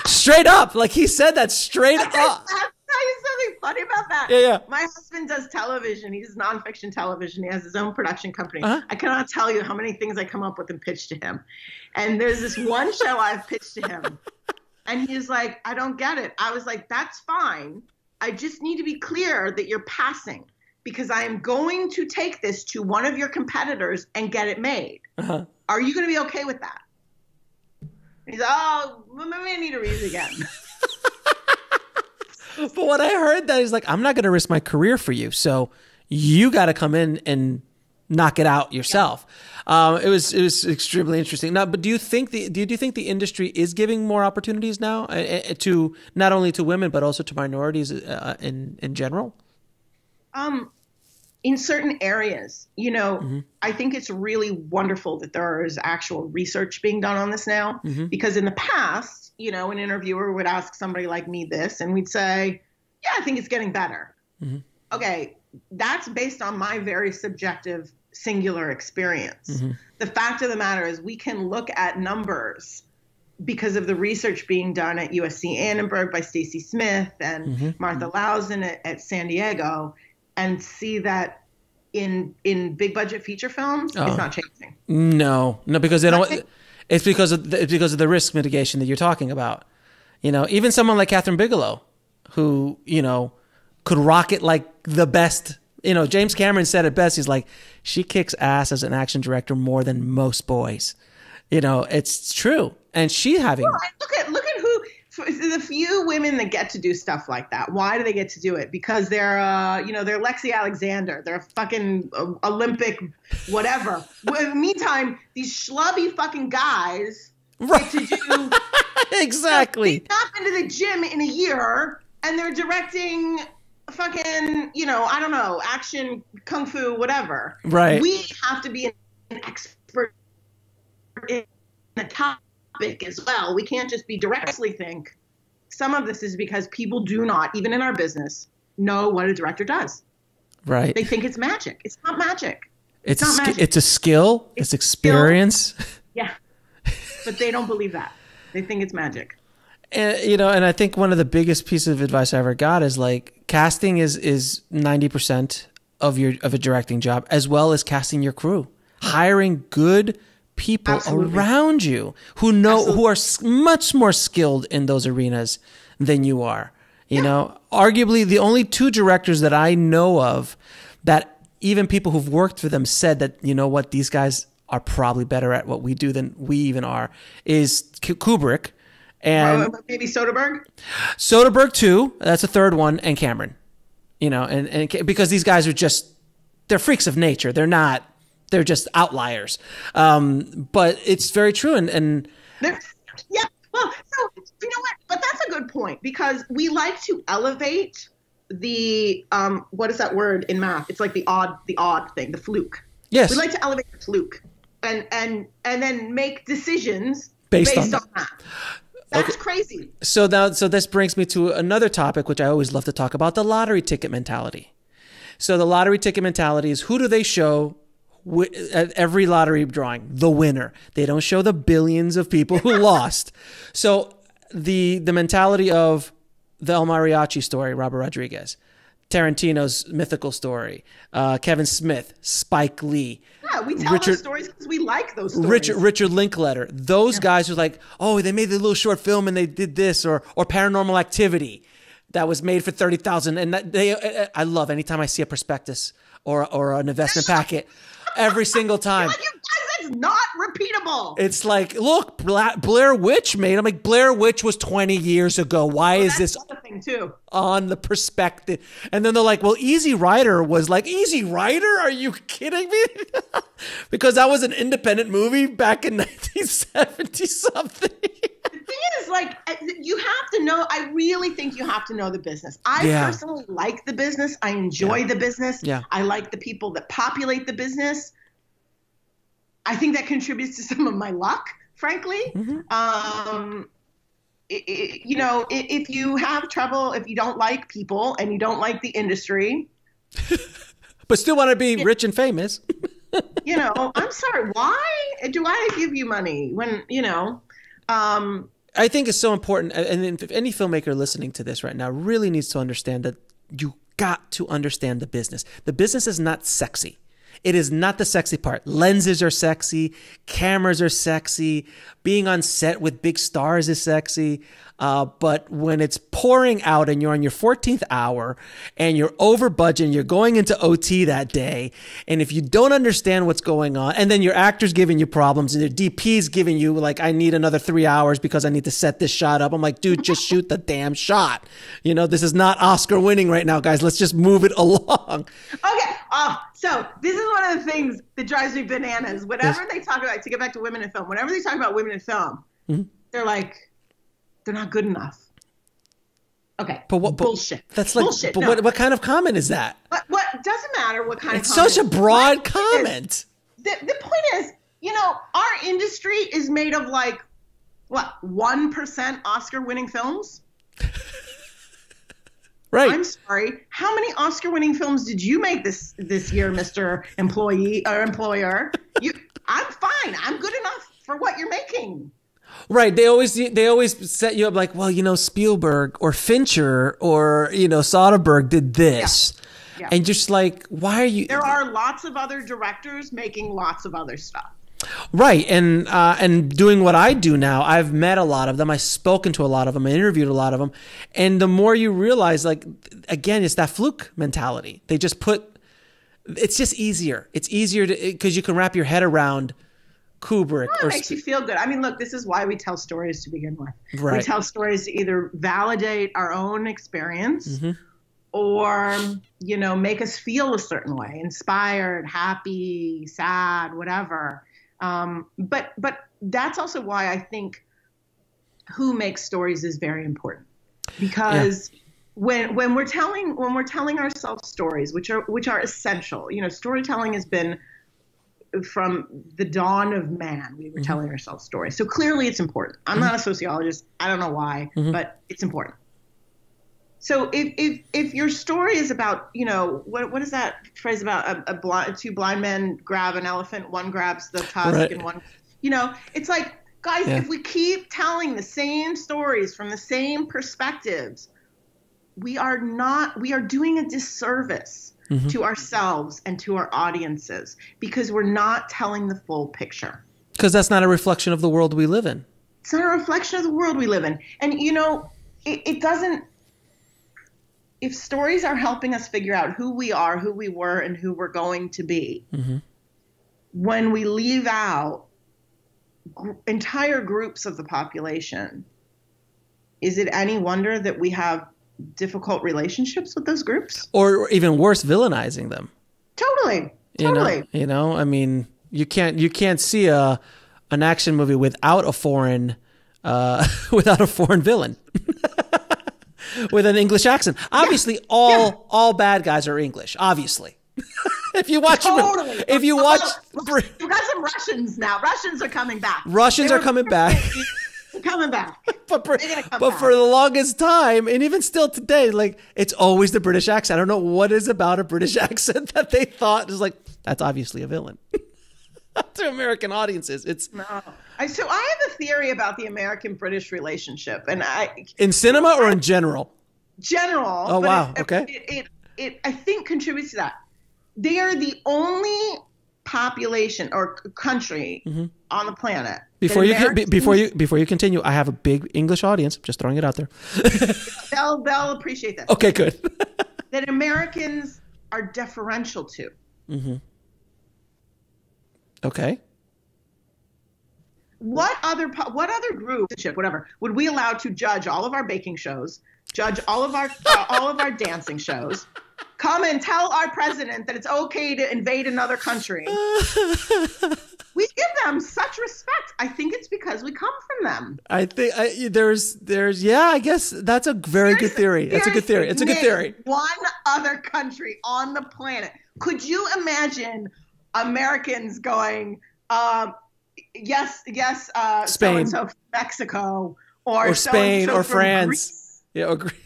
Speaker 1: straight up, like he said that straight up.
Speaker 2: I'll tell you something funny about that.
Speaker 1: Yeah.
Speaker 2: My husband does television. He does nonfiction television. He has his own production company.
Speaker 1: Uh-huh.
Speaker 2: I cannot tell you how many things I come up with and pitch to him. And there's this one show I've pitched to him. And he's like, I don't get it. I was like, that's fine. I just need to be clear that you're passing because I am going to take this to one of your competitors and get it made.
Speaker 1: Uh-huh.
Speaker 2: Are you going to be okay with that? He's like, oh, well, maybe I need to read it again.
Speaker 1: But when I heard that, he's like, I'm not going to risk my career for you. So you got to come in and knock it out yourself. Yeah. It was extremely interesting. Now, but do you think the industry is giving more opportunities now to not only to women, but also to minorities in general?
Speaker 2: In certain areas, you know, I think it's really wonderful that there is actual research being done on this now, because in the past, you know, an interviewer would ask somebody like me this, and we'd say, yeah, I think it's getting better. Okay, that's based on my very subjective, singular experience. The fact of the matter is we can look at numbers because of the research being done at USC Annenberg by Stacy Smith and Martha Lausen at San Diego, and see that in big budget feature films, it's not changing. No, because they don't. It's because of the risk mitigation that you're talking about. You know, even someone like Catherine Bigelow, who, you know, could rock it like the best. You know, James Cameron said it best. He's like, she kicks ass as an action director more than most boys. You know, it's true, and she having look at who. The few women that get to do stuff like that, why do they get to do it? Because they're, you know, they're Lexi Alexander. They're a fucking Olympic whatever. Meantime, these schlubby fucking guys get to do
Speaker 1: exactly.
Speaker 2: They've not been to the gym in a year, and they're directing fucking, you know, I don't know, action, kung fu, whatever.
Speaker 1: Right.
Speaker 2: We have to be an expert in the topic as well. We can't just be directly think some of this is because people do not, even in our business, know what a director does.
Speaker 1: Right.
Speaker 2: They think it's magic. It's not magic.
Speaker 1: It's
Speaker 2: not magic.
Speaker 1: It's a skill. It's experience.
Speaker 2: Skill. Yeah. But they don't believe that. They think it's magic.
Speaker 1: And, you know, and I think one of the biggest pieces of advice I ever got is like casting is 90% of a directing job, as well as casting your crew, hiring good people
Speaker 2: Absolutely.
Speaker 1: around you who who are much more skilled in those arenas than you are. You know, arguably the only two directors that I know of that even people who've worked for them said that, you know what, these guys are probably better at what we do than we even are, is Kubrick and
Speaker 2: maybe Soderbergh.
Speaker 1: Soderbergh too. That's a third one, and Cameron. You know, and because these guys are they're freaks of nature. They're just outliers. But it's very true. And
Speaker 2: yeah. Well, so you know what? But that's a good point, because we like to elevate the what is that word in math? It's like the odd thing, the fluke.
Speaker 1: Yes.
Speaker 2: We like to elevate the fluke and then make decisions
Speaker 1: based on
Speaker 2: that. That's crazy.
Speaker 1: So this brings me to another topic, which I always love to talk about, the lottery ticket mentality. So the lottery ticket mentality is, who do they show at every lottery drawing? The winner. They don't show the billions of people who lost. So the mentality of the El Mariachi story, Robert Rodriguez, Tarantino's mythical story, Kevin Smith, Spike Lee.
Speaker 2: Yeah, we tell those stories because we like those stories.
Speaker 1: Richard Linklater. Those guys are like, oh, they made a little short film and they did this, or Paranormal Activity that was made for $30,000. And I love anytime I see a prospectus or an investment packet. Every single time.
Speaker 2: Like, you guys, that's not repeatable.
Speaker 1: It's like, look, Blair Witch made. I'm like, Blair Witch was 20 years ago. Why is this
Speaker 2: thing too
Speaker 1: on the perspective? And then they're like, well, Easy Rider was like, Easy Rider? Are you kidding me? Because that was an independent movie back in 1970 something.
Speaker 2: The thing is, like, you have to know, I really think you have to know the business. I personally like the business. I enjoy the business.
Speaker 1: Yeah.
Speaker 2: I like the people that populate the business. I think that contributes to some of my luck, frankly. Mm-hmm. You know, if you have trouble, if you don't like people and you don't like the industry.
Speaker 1: But still want to be rich and famous.
Speaker 2: You know, I'm sorry. Why do I give you money when, you know,
Speaker 1: I think it's so important, and if any filmmaker listening to this right now really needs to understand that you got to understand the business. The business is not sexy. It is not the sexy part. Lenses are sexy. Cameras are sexy. Being on set with big stars is sexy. But when it's pouring out and you're on your 14th hour and you're over budget and you're going into OT that day, and if you don't understand what's going on, and then your actor's giving you problems and your DP's giving you like, I need another 3 hours because I need to set this shot up. I'm like, dude, just shoot the damn shot. You know, this is not Oscar winning right now, guys. Let's just move it along.
Speaker 2: Okay. So this is one of the things that drives me bananas. Whenever they talk about, to get back to women in film, whenever they talk about women in film, they're like, they're not good enough. Okay.
Speaker 1: But what
Speaker 2: bullshit?
Speaker 1: That's like bullshit. But no. What kind of comment is that?
Speaker 2: What doesn't matter what kind of comment.
Speaker 1: It's such a broad comment.
Speaker 2: The point is, you know, our industry is made of like, what, 1% Oscar winning films?
Speaker 1: Right.
Speaker 2: I'm sorry. How many Oscar winning films did you make this year, Mr. Employee or employer? I'm fine. I'm good enough for what you're making.
Speaker 1: Right. They always set you up like, well, you know, Spielberg or Fincher or, you know, Soderbergh did this. Yeah. And just like, why are you?
Speaker 2: There are lots of other directors making lots of other stuff.
Speaker 1: Right. And doing what I do now, I've met a lot of them. I've spoken to a lot of them. I interviewed a lot of them. And the more you realize, like, again, it's that fluke mentality. They just it's just easier. It's easier because you can wrap your head around Kubrick.
Speaker 2: It makes you feel good. I mean, look, this is why we tell stories to begin with.
Speaker 1: Right.
Speaker 2: We tell stories to either validate our own experience or, you know, make us feel a certain way, inspired, happy, sad, whatever. But that's also why I think who makes stories is very important, because when we're telling ourselves stories, which are essential, you know, storytelling has been the dawn of man, we were telling ourselves stories. So clearly it's important. I'm not a sociologist. I don't know why, but it's important. So if your story is about, what is that phrase about two blind men grab an elephant, one grabs the tusk and one, it's like, guys, if we keep telling the same stories from the same perspectives, we are doing a disservice to ourselves and to our audiences because we're not telling the full picture.
Speaker 1: Because that's not a reflection of the world we live in.
Speaker 2: It's not a reflection of the world we live in. And, it doesn't, if stories are helping us figure out who we are, who we were, and who we're going to be, when we leave out entire groups of the population, is it any wonder that we have difficult relationships with those groups?
Speaker 1: Or even worse, villainizing them.
Speaker 2: Totally.
Speaker 1: I mean, you can't see an action movie without a foreign villain. With an English accent. Obviously, all bad guys are English. Obviously, if you watch,
Speaker 2: we've got some Russians now. Russians are coming back.
Speaker 1: They're coming back. But for the longest time, and even still today, like it's always the British accent. I don't know what is about a British accent that they thought is like that's obviously a villain. To American audiences, So I have a theory about the American-British relationship, and in cinema or in general.
Speaker 2: General.
Speaker 1: Oh wow! Okay.
Speaker 2: It I think contributes to that. They are the only population or country on the planet. Before
Speaker 1: you continue, I have a big English audience. Just throwing it out there.
Speaker 2: They'll appreciate that.
Speaker 1: Okay, good.
Speaker 2: That Americans are deferential to.
Speaker 1: Okay.
Speaker 2: What other group, whatever, would we allow to judge all of our baking shows, judge all of our dancing shows, come and tell our president that it's okay to invade another country? We give them such respect. I think it's because we come from them.
Speaker 1: I think I guess that's a very good theory. That's a good theory. It's a good theory.
Speaker 2: One other country on the planet. Could you imagine Americans going, yes,
Speaker 1: Spain,
Speaker 2: so Mexico, or
Speaker 1: Spain, or France, Greece. Yeah, or Greece.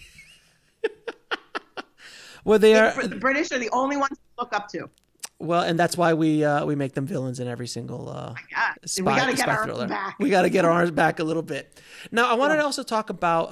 Speaker 1: Well,
Speaker 2: the British are the only ones to look up to.
Speaker 1: Well, and that's why we make them villains in every single spy.
Speaker 2: We got to get our
Speaker 1: thriller.
Speaker 2: arms back.
Speaker 1: We got to get our arms back a little bit. Now, I wanted to also talk about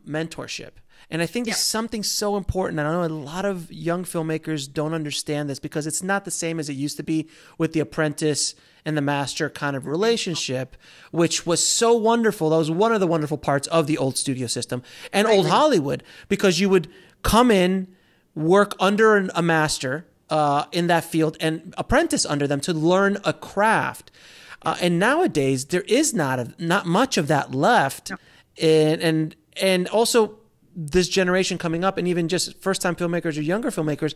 Speaker 1: mentorship. And I think this is something so important. And I know a lot of young filmmakers don't understand this because it's not the same as it used to be with the apprentice and the master kind of relationship, which was so wonderful. That was one of the wonderful parts of the old studio system and old Hollywood, because you would come in, work under a master in that field and apprentice under them to learn a craft. And nowadays there is not much of that left. No. And also, this generation coming up, and even just first-time filmmakers or younger filmmakers,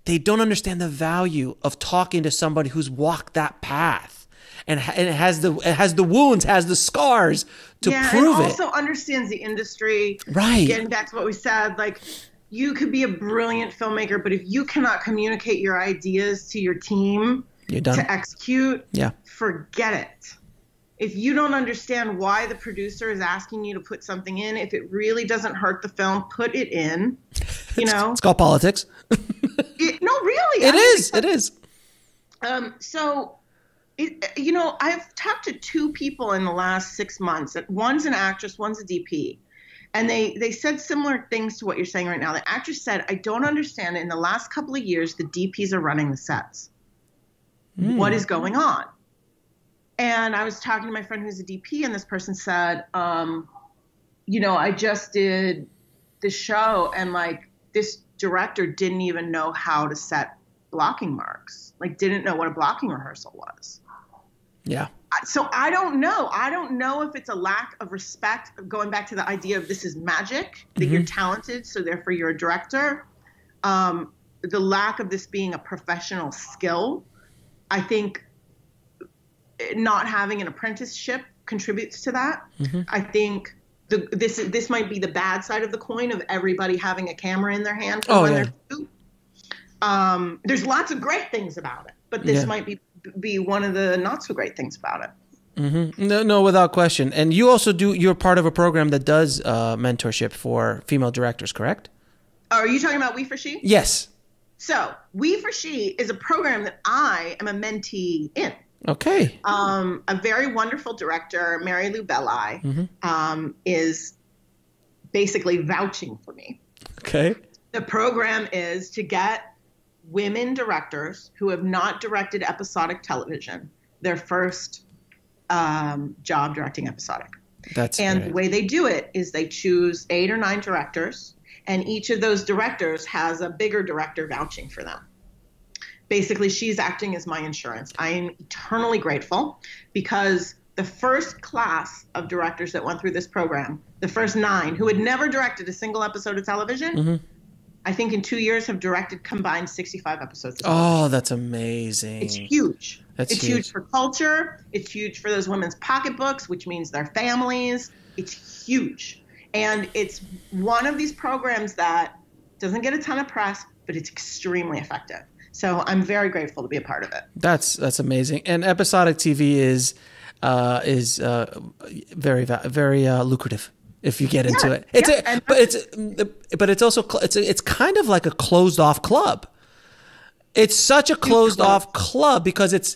Speaker 1: they don't understand the value of talking to somebody who's walked that path and it has the wounds, has the scars to prove
Speaker 2: and
Speaker 1: it.
Speaker 2: Also understands the industry.
Speaker 1: Right.
Speaker 2: Getting back to what we said, like you could be a brilliant filmmaker, but if you cannot communicate your ideas to your team to execute, forget it. If you don't understand why the producer is asking you to put something in, if it really doesn't hurt the film, put it in.
Speaker 1: It's called politics.
Speaker 2: No, really.
Speaker 1: It is.
Speaker 2: I've talked to two people in the last 6 months. One's an actress, one's a DP. And they said similar things to what you're saying right now. The actress said, I don't understand. In the last couple of years, the DPs are running the sets. What is going on? And I was talking to my friend who's a DP, and this person said, I just did this show, and like this director didn't even know how to set blocking marks, like didn't know what a blocking rehearsal was.
Speaker 1: Yeah.
Speaker 2: So I don't know. I don't know if it's a lack of respect, going back to the idea of this is magic, that you're talented, so therefore you're a director. The lack of this being a professional skill, I think not having an apprenticeship contributes to that. I think this might be the bad side of the coin of everybody having a camera in their hand. They're two. There's lots of great things about it, but this might be be one of the not so great things about it.
Speaker 1: Mm-hmm. No, without question. And you also you're part of a program that does mentorship for female directors, correct?
Speaker 2: Are you talking about We for She?
Speaker 1: Yes.
Speaker 2: So We for She is a program that I am a mentee in.
Speaker 1: Okay.
Speaker 2: A very wonderful director, Mary Lou Belli, is basically vouching for me.
Speaker 1: Okay.
Speaker 2: The program is to get women directors who have not directed episodic television their first job directing episodic. And the way they do it is they choose 8 or 9 directors, and each of those directors has a bigger director vouching for them. Basically, she's acting as my insurance. I am eternally grateful because the first class of directors that went through this program, the first 9 who had never directed a single episode of television, I think in 2 years have directed combined 65 episodes.
Speaker 1: Oh, that's amazing.
Speaker 2: It's huge.
Speaker 1: It's
Speaker 2: huge for culture. It's huge for those women's pocketbooks, which means their families. It's huge. And it's one of these programs that doesn't get a ton of press, but it's extremely effective. So I'm very grateful to be a part of it. That's
Speaker 1: amazing. And episodic TV is very lucrative if you get into it. It's also it's kind of like a closed off club. It's such a closed off club because it's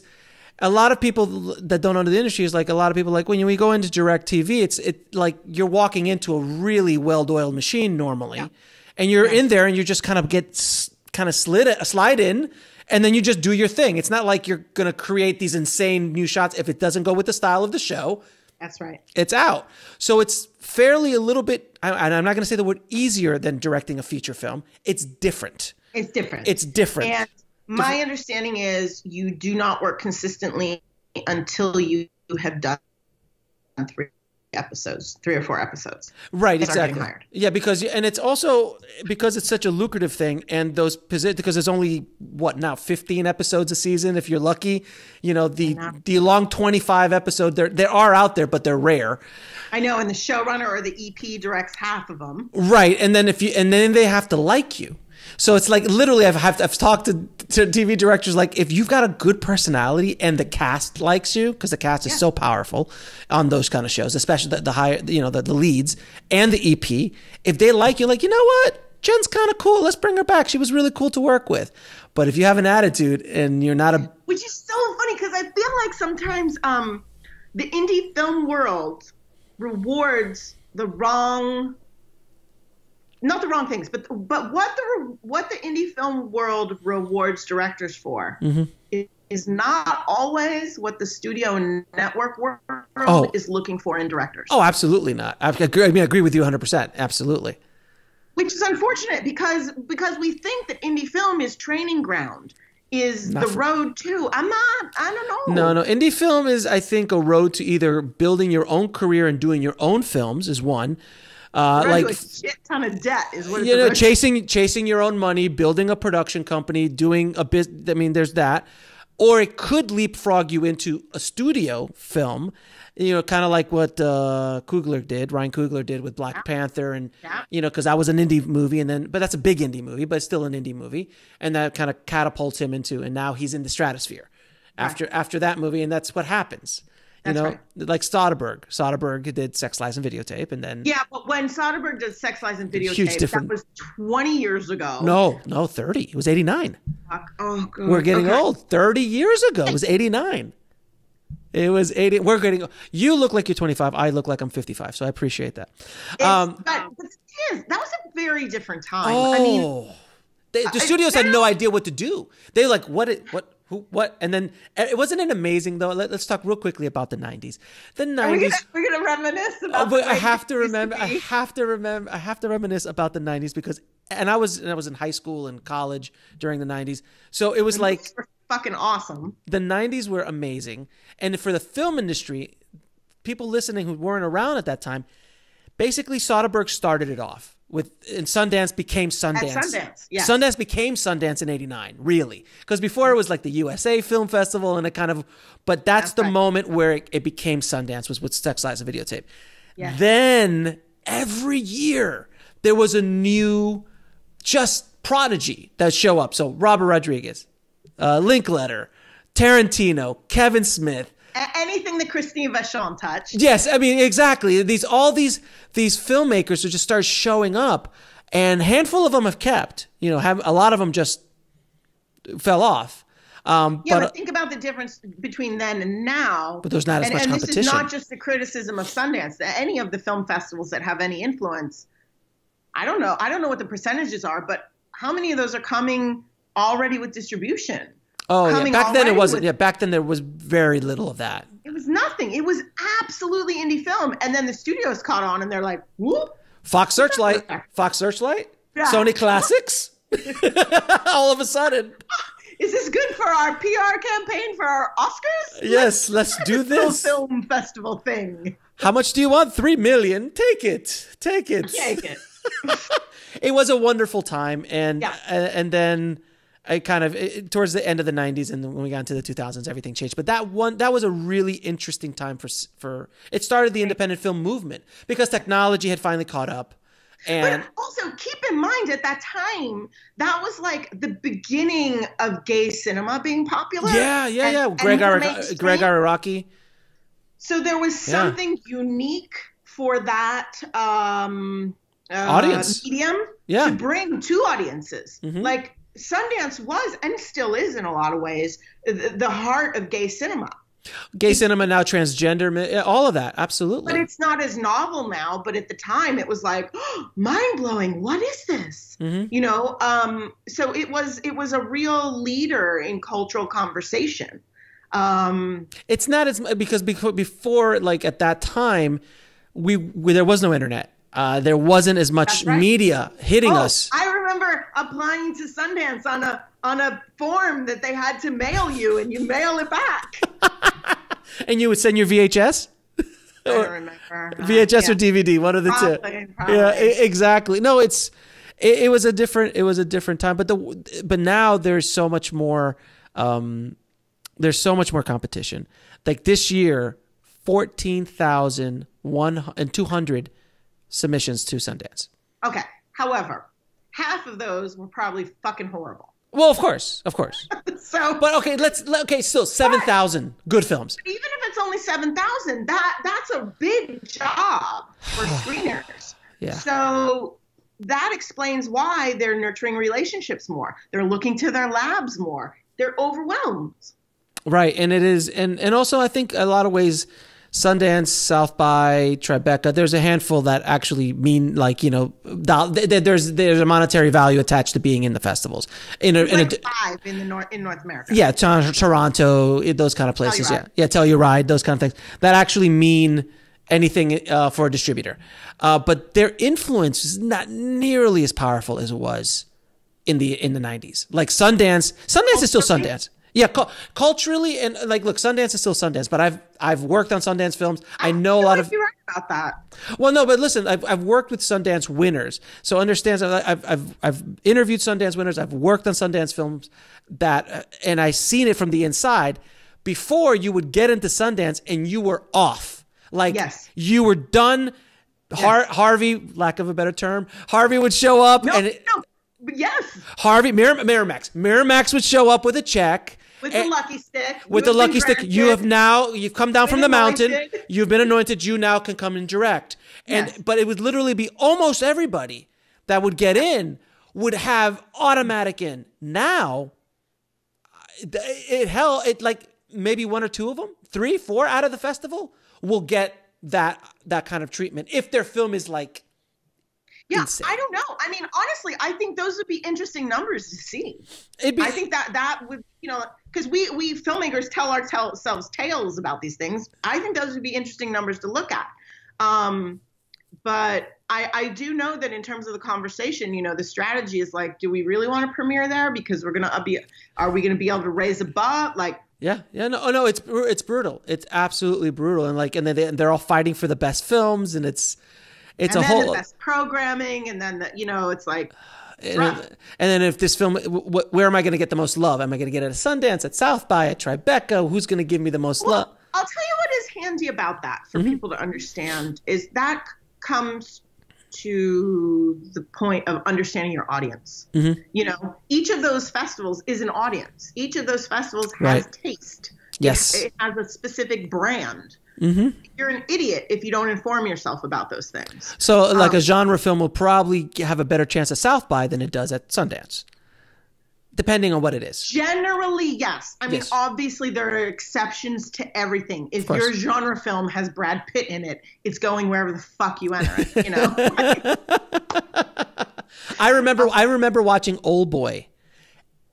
Speaker 1: a lot of people that don't know the industry is like a lot of people like when you go into direct TV, it's like you're walking into a really well-oiled machine normally, and you're in there and you just kind of slide in, and then you just do your thing. It's not like you're going to create these insane new shots. If it doesn't go with the style of the show,
Speaker 2: that's right,
Speaker 1: it's out. So it's fairly a little bit, and I'm not going to say the word easier than directing a feature film. It's different.
Speaker 2: It's different. And my understanding is you do not work consistently until you have done 3 or 4 episodes.
Speaker 1: Right, exactly. Yeah, because it's also because it's such a lucrative thing, and those positions, because there's only 15 episodes a season if you're lucky. You know, the long 25 episode there are out there, but they're rare.
Speaker 2: I know, and the showrunner or the EP directs half of them.
Speaker 1: Right, and then then they have to like you. So it's like literally I've talked to TV directors, like if you've got a good personality and the cast likes you, because the cast is so powerful on those kind of shows, especially the higher, the leads and the EP, if they like you, like, you know what, Jen's kind of cool, let's bring her back, she was really cool to work with. But if you have an attitude and you're not
Speaker 2: which is so funny because I feel like sometimes the indie film world rewards not the wrong things, but what the indie film world rewards directors for is not always what the studio and network world is looking for in directors.
Speaker 1: Oh, absolutely not. I agree with you 100%. Absolutely.
Speaker 2: Which is unfortunate because we think that indie film is training ground, is the road to. I don't know.
Speaker 1: No. Indie film is, I think, a road to either building your own career and doing your own films is one.
Speaker 2: Like a shit ton of debt is what it's
Speaker 1: chasing your own money, building a production company, doing a business. I mean, there's that, or it could leapfrog you into a studio film. Kind of like what Ryan Coogler did with Black Panther, and because that was an indie movie, but that's a big indie movie, but it's still an indie movie, and that kind of catapults him into, and now he's in the stratosphere after that movie, and that's what happens. Like Soderbergh. Soderbergh did Sex, Lies, and Videotape, and then
Speaker 2: but when Soderbergh did Sex, Lies, and Videotape, that was 20 years ago.
Speaker 1: No, 30. It was 89.
Speaker 2: Oh, God.
Speaker 1: We're getting old. 30 years ago, it was 89. It was 80. We're getting. You look like you're 25. I look like I'm 55. So I appreciate that.
Speaker 2: But that was a very different time.
Speaker 1: Oh, I mean, the studios had no idea what to do. They were like, what? And then wasn't it amazing though? Let's talk real quickly about the 90s. The 90s.
Speaker 2: We're gonna reminisce about.
Speaker 1: But I have to reminisce about the 90s because, and I was in high school and college during the 90s. So it was like
Speaker 2: fucking awesome.
Speaker 1: The 90s were amazing, and for the film industry, people listening who weren't around at that time, basically Soderbergh started it off. And Sundance became Sundance. Sundance became Sundance in '89, really. Because before it was like the USA Film Festival and it kind of, but that's the moment where it became Sundance, was with Sex, Lies, and Videotape. Yeah. Then every year there was a new just prodigy that show up. So Robert Rodriguez, Linkletter, Tarantino, Kevin Smith.
Speaker 2: Anything that Christine Vachon touched.
Speaker 1: Yes, I mean, exactly. All these filmmakers who just start showing up, and a handful of them have kept. A lot of them just fell off.
Speaker 2: But think about the difference between then and now.
Speaker 1: But there's not as much competition.
Speaker 2: And this is not just the criticism of Sundance. Any of the film festivals that have any influence, I don't know what the percentages are, but how many of those are coming already with distribution?
Speaker 1: Oh, yeah. Back then it wasn't. Back then there was very little of that.
Speaker 2: It was nothing. It was absolutely indie film. And then the studios caught on and they're like, whoop.
Speaker 1: Fox Searchlight. Yeah. Sony Classics. All of a sudden.
Speaker 2: Is this good for our PR campaign for our Oscars?
Speaker 1: Yes, let's do this.
Speaker 2: Film festival thing.
Speaker 1: How much do you want? $3 million. Take it. It was a wonderful time. And then I towards the end of the 90s and when we got into the 2000s, everything changed. But that was a really interesting time for it started the independent film movement because technology had finally caught up. And
Speaker 2: but also keep in mind at that time, that was like the beginning of gay cinema being popular.
Speaker 1: Yeah. Greg Araki.
Speaker 2: So there was something unique for that
Speaker 1: audience
Speaker 2: medium to bring two audiences. Mm-hmm. Like Sundance was and still is in a lot of ways the heart of gay cinema.
Speaker 1: Gay cinema, now transgender, all of that, absolutely.
Speaker 2: But it's not as novel now. But at the time, it was like mind blowing. What is this? Mm-hmm. So it was a real leader in cultural conversation.
Speaker 1: It's not as because before, like at that time, there was no internet. There wasn't as much media hitting us.
Speaker 2: I remember applying to Sundance on a form that they had to mail you, and you mail it back.
Speaker 1: And you would send your VHS?
Speaker 2: I don't remember.
Speaker 1: VHS or DVD, one of the two.
Speaker 2: Probably.
Speaker 1: Yeah, exactly. No, it was a different time, but now there's so much more competition. Like this year, 14,200 submissions to Sundance.
Speaker 2: Okay. However, half of those were probably fucking horrible.
Speaker 1: Well, of course. But still 7,000 good films.
Speaker 2: Even if it's only 7,000, that's a big job for screeners.
Speaker 1: Yeah.
Speaker 2: So that explains why they're nurturing relationships more. They're looking to their labs more. They're overwhelmed.
Speaker 1: Right, and it is, and also I think a lot of ways, Sundance, South by, Tribeca, there's a handful that actually mean there's a monetary value attached to being in the festivals.
Speaker 2: Five in North America.
Speaker 1: Yeah, Toronto, those kind of places. Telluride, those kind of things that actually mean anything for a distributor. But their influence is not nearly as powerful as it was in the 90s. Like Sundance is still Sundance. Yeah, culturally, and look, Sundance is still Sundance, but I've worked on Sundance films. I know a lot of.
Speaker 2: You're right about that.
Speaker 1: Well, no, but listen, I've worked with Sundance winners, so understand. I've interviewed Sundance winners. I've worked on Sundance films and I've seen it from the inside. Before you would get into Sundance and you were off, you were done. Yes. Harvey, lack of a better term, Harvey would show up
Speaker 2: Yes.
Speaker 1: Harvey, Miramax would show up with a check.
Speaker 2: With the lucky stick.
Speaker 1: With the lucky stick. You've come down from the mountain. You've been anointed. You now can come and direct. But it would literally be almost everybody that would get in would have automatic in. Now, maybe one or two of them, 3, 4 out of the festival will get that kind of treatment if their film is like.
Speaker 2: Yeah,
Speaker 1: insane.
Speaker 2: I don't know. I mean, honestly, I think those would be interesting numbers to see. I think that would, because we filmmakers tell ourselves tales about these things. I think those would be interesting numbers to look at. But I do know that in terms of the conversation, the strategy is like, do we really want to premiere there? Because are we going to be able to raise a butt?
Speaker 1: No, it's brutal. It's absolutely brutal. And they're all fighting for the best films, and it's a whole
Speaker 2: the best programming, and then it's like.
Speaker 1: And then if this film, where am I going to get the most love? Am I going to get it at Sundance, at South by, at Tribeca? Who's going to give me the most love?
Speaker 2: I'll tell you what is handy about that for people to understand is that comes to the point of understanding your audience.
Speaker 1: Mm-hmm.
Speaker 2: You know, each of those festivals is an audience. Each of those festivals has taste.
Speaker 1: Yes.
Speaker 2: It has a specific brand.
Speaker 1: Mm-hmm.
Speaker 2: You're an idiot if you don't inform yourself about those things.
Speaker 1: So like a genre film will probably have a better chance at South by than it does at Sundance, depending on what it is.
Speaker 2: Generally, yes. I mean,
Speaker 1: Yes.
Speaker 2: obviously there are exceptions to everything. If your genre film has Brad Pitt in it, it's going wherever the fuck you enter it, you know?
Speaker 1: I remember watching Old Boy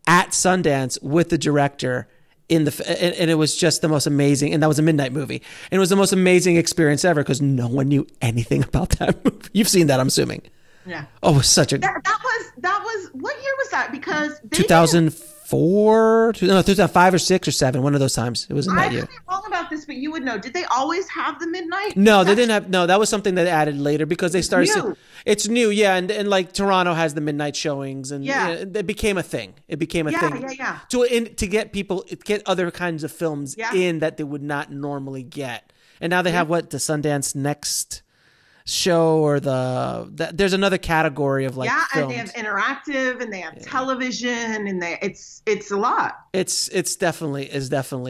Speaker 1: at Sundance with the director and it was just the most amazing, and that was a midnight movie, and it was the most amazing experience ever because no one knew anything about that movie. You've seen that, I'm assuming.
Speaker 2: Yeah.
Speaker 1: Oh, it was such a
Speaker 2: that was what year was that? Because
Speaker 1: 2004, 2005 or 6 or 7, one of those times. It was in that year.
Speaker 2: I could be wrong about this, but you would know. Did they always have the midnight?
Speaker 1: No, they didn't have. No, that was something that they added later because they started. It's new, yeah, and like Toronto has the midnight showings, and it became a thing. It became a thing.
Speaker 2: Yeah.
Speaker 1: To get other kinds of films in that they would not normally get, and now they have the Sundance Next show or there's another category of like films.
Speaker 2: And they have interactive and they have television and it's a lot.
Speaker 1: It's definitely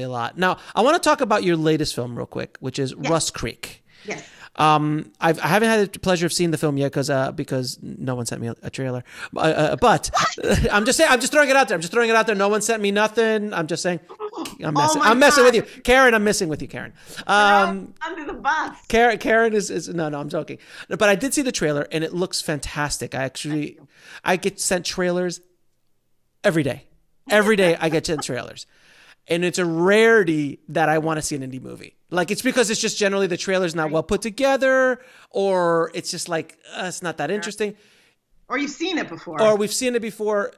Speaker 1: a lot. Now I want to talk about your latest film real quick, which is Russ Creek.
Speaker 2: Yes.
Speaker 1: I haven't had the pleasure of seeing the film yet because no one sent me a trailer. But I'm just saying, I'm just throwing it out there. No one sent me nothing. I'm just saying, I'm messing with you, Karen. I'm messing with you, Karen.
Speaker 2: Under the bus.
Speaker 1: Karen is no, I'm joking. But I did see the trailer and it looks fantastic. I get sent trailers every day. Every day I get sent trailers. And it's a rarity that I want to see an indie movie. Like, it's because it's just generally the trailer's not well put together, or it's just like, it's not that interesting.
Speaker 2: Or you've seen it before.
Speaker 1: Or we've seen it before.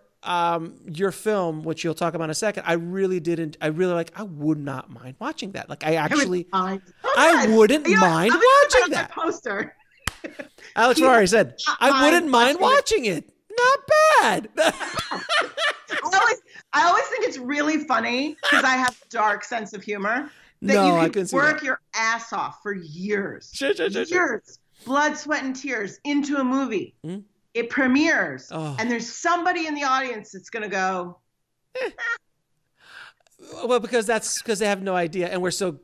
Speaker 1: Your film, which you'll talk about in a second, I would not mind watching that. Like, I wouldn't mind watching that.
Speaker 2: Poster.
Speaker 1: Alex Ferrari said, I wouldn't mind watching it. Not bad.
Speaker 2: I always think it's really funny because I have a dark sense of humor that you can work your ass off for years. Sure. Blood, sweat, and tears into a movie. Mm-hmm. It premieres, and there's somebody in the audience that's going to go,
Speaker 1: Well, because they have no idea, and we're so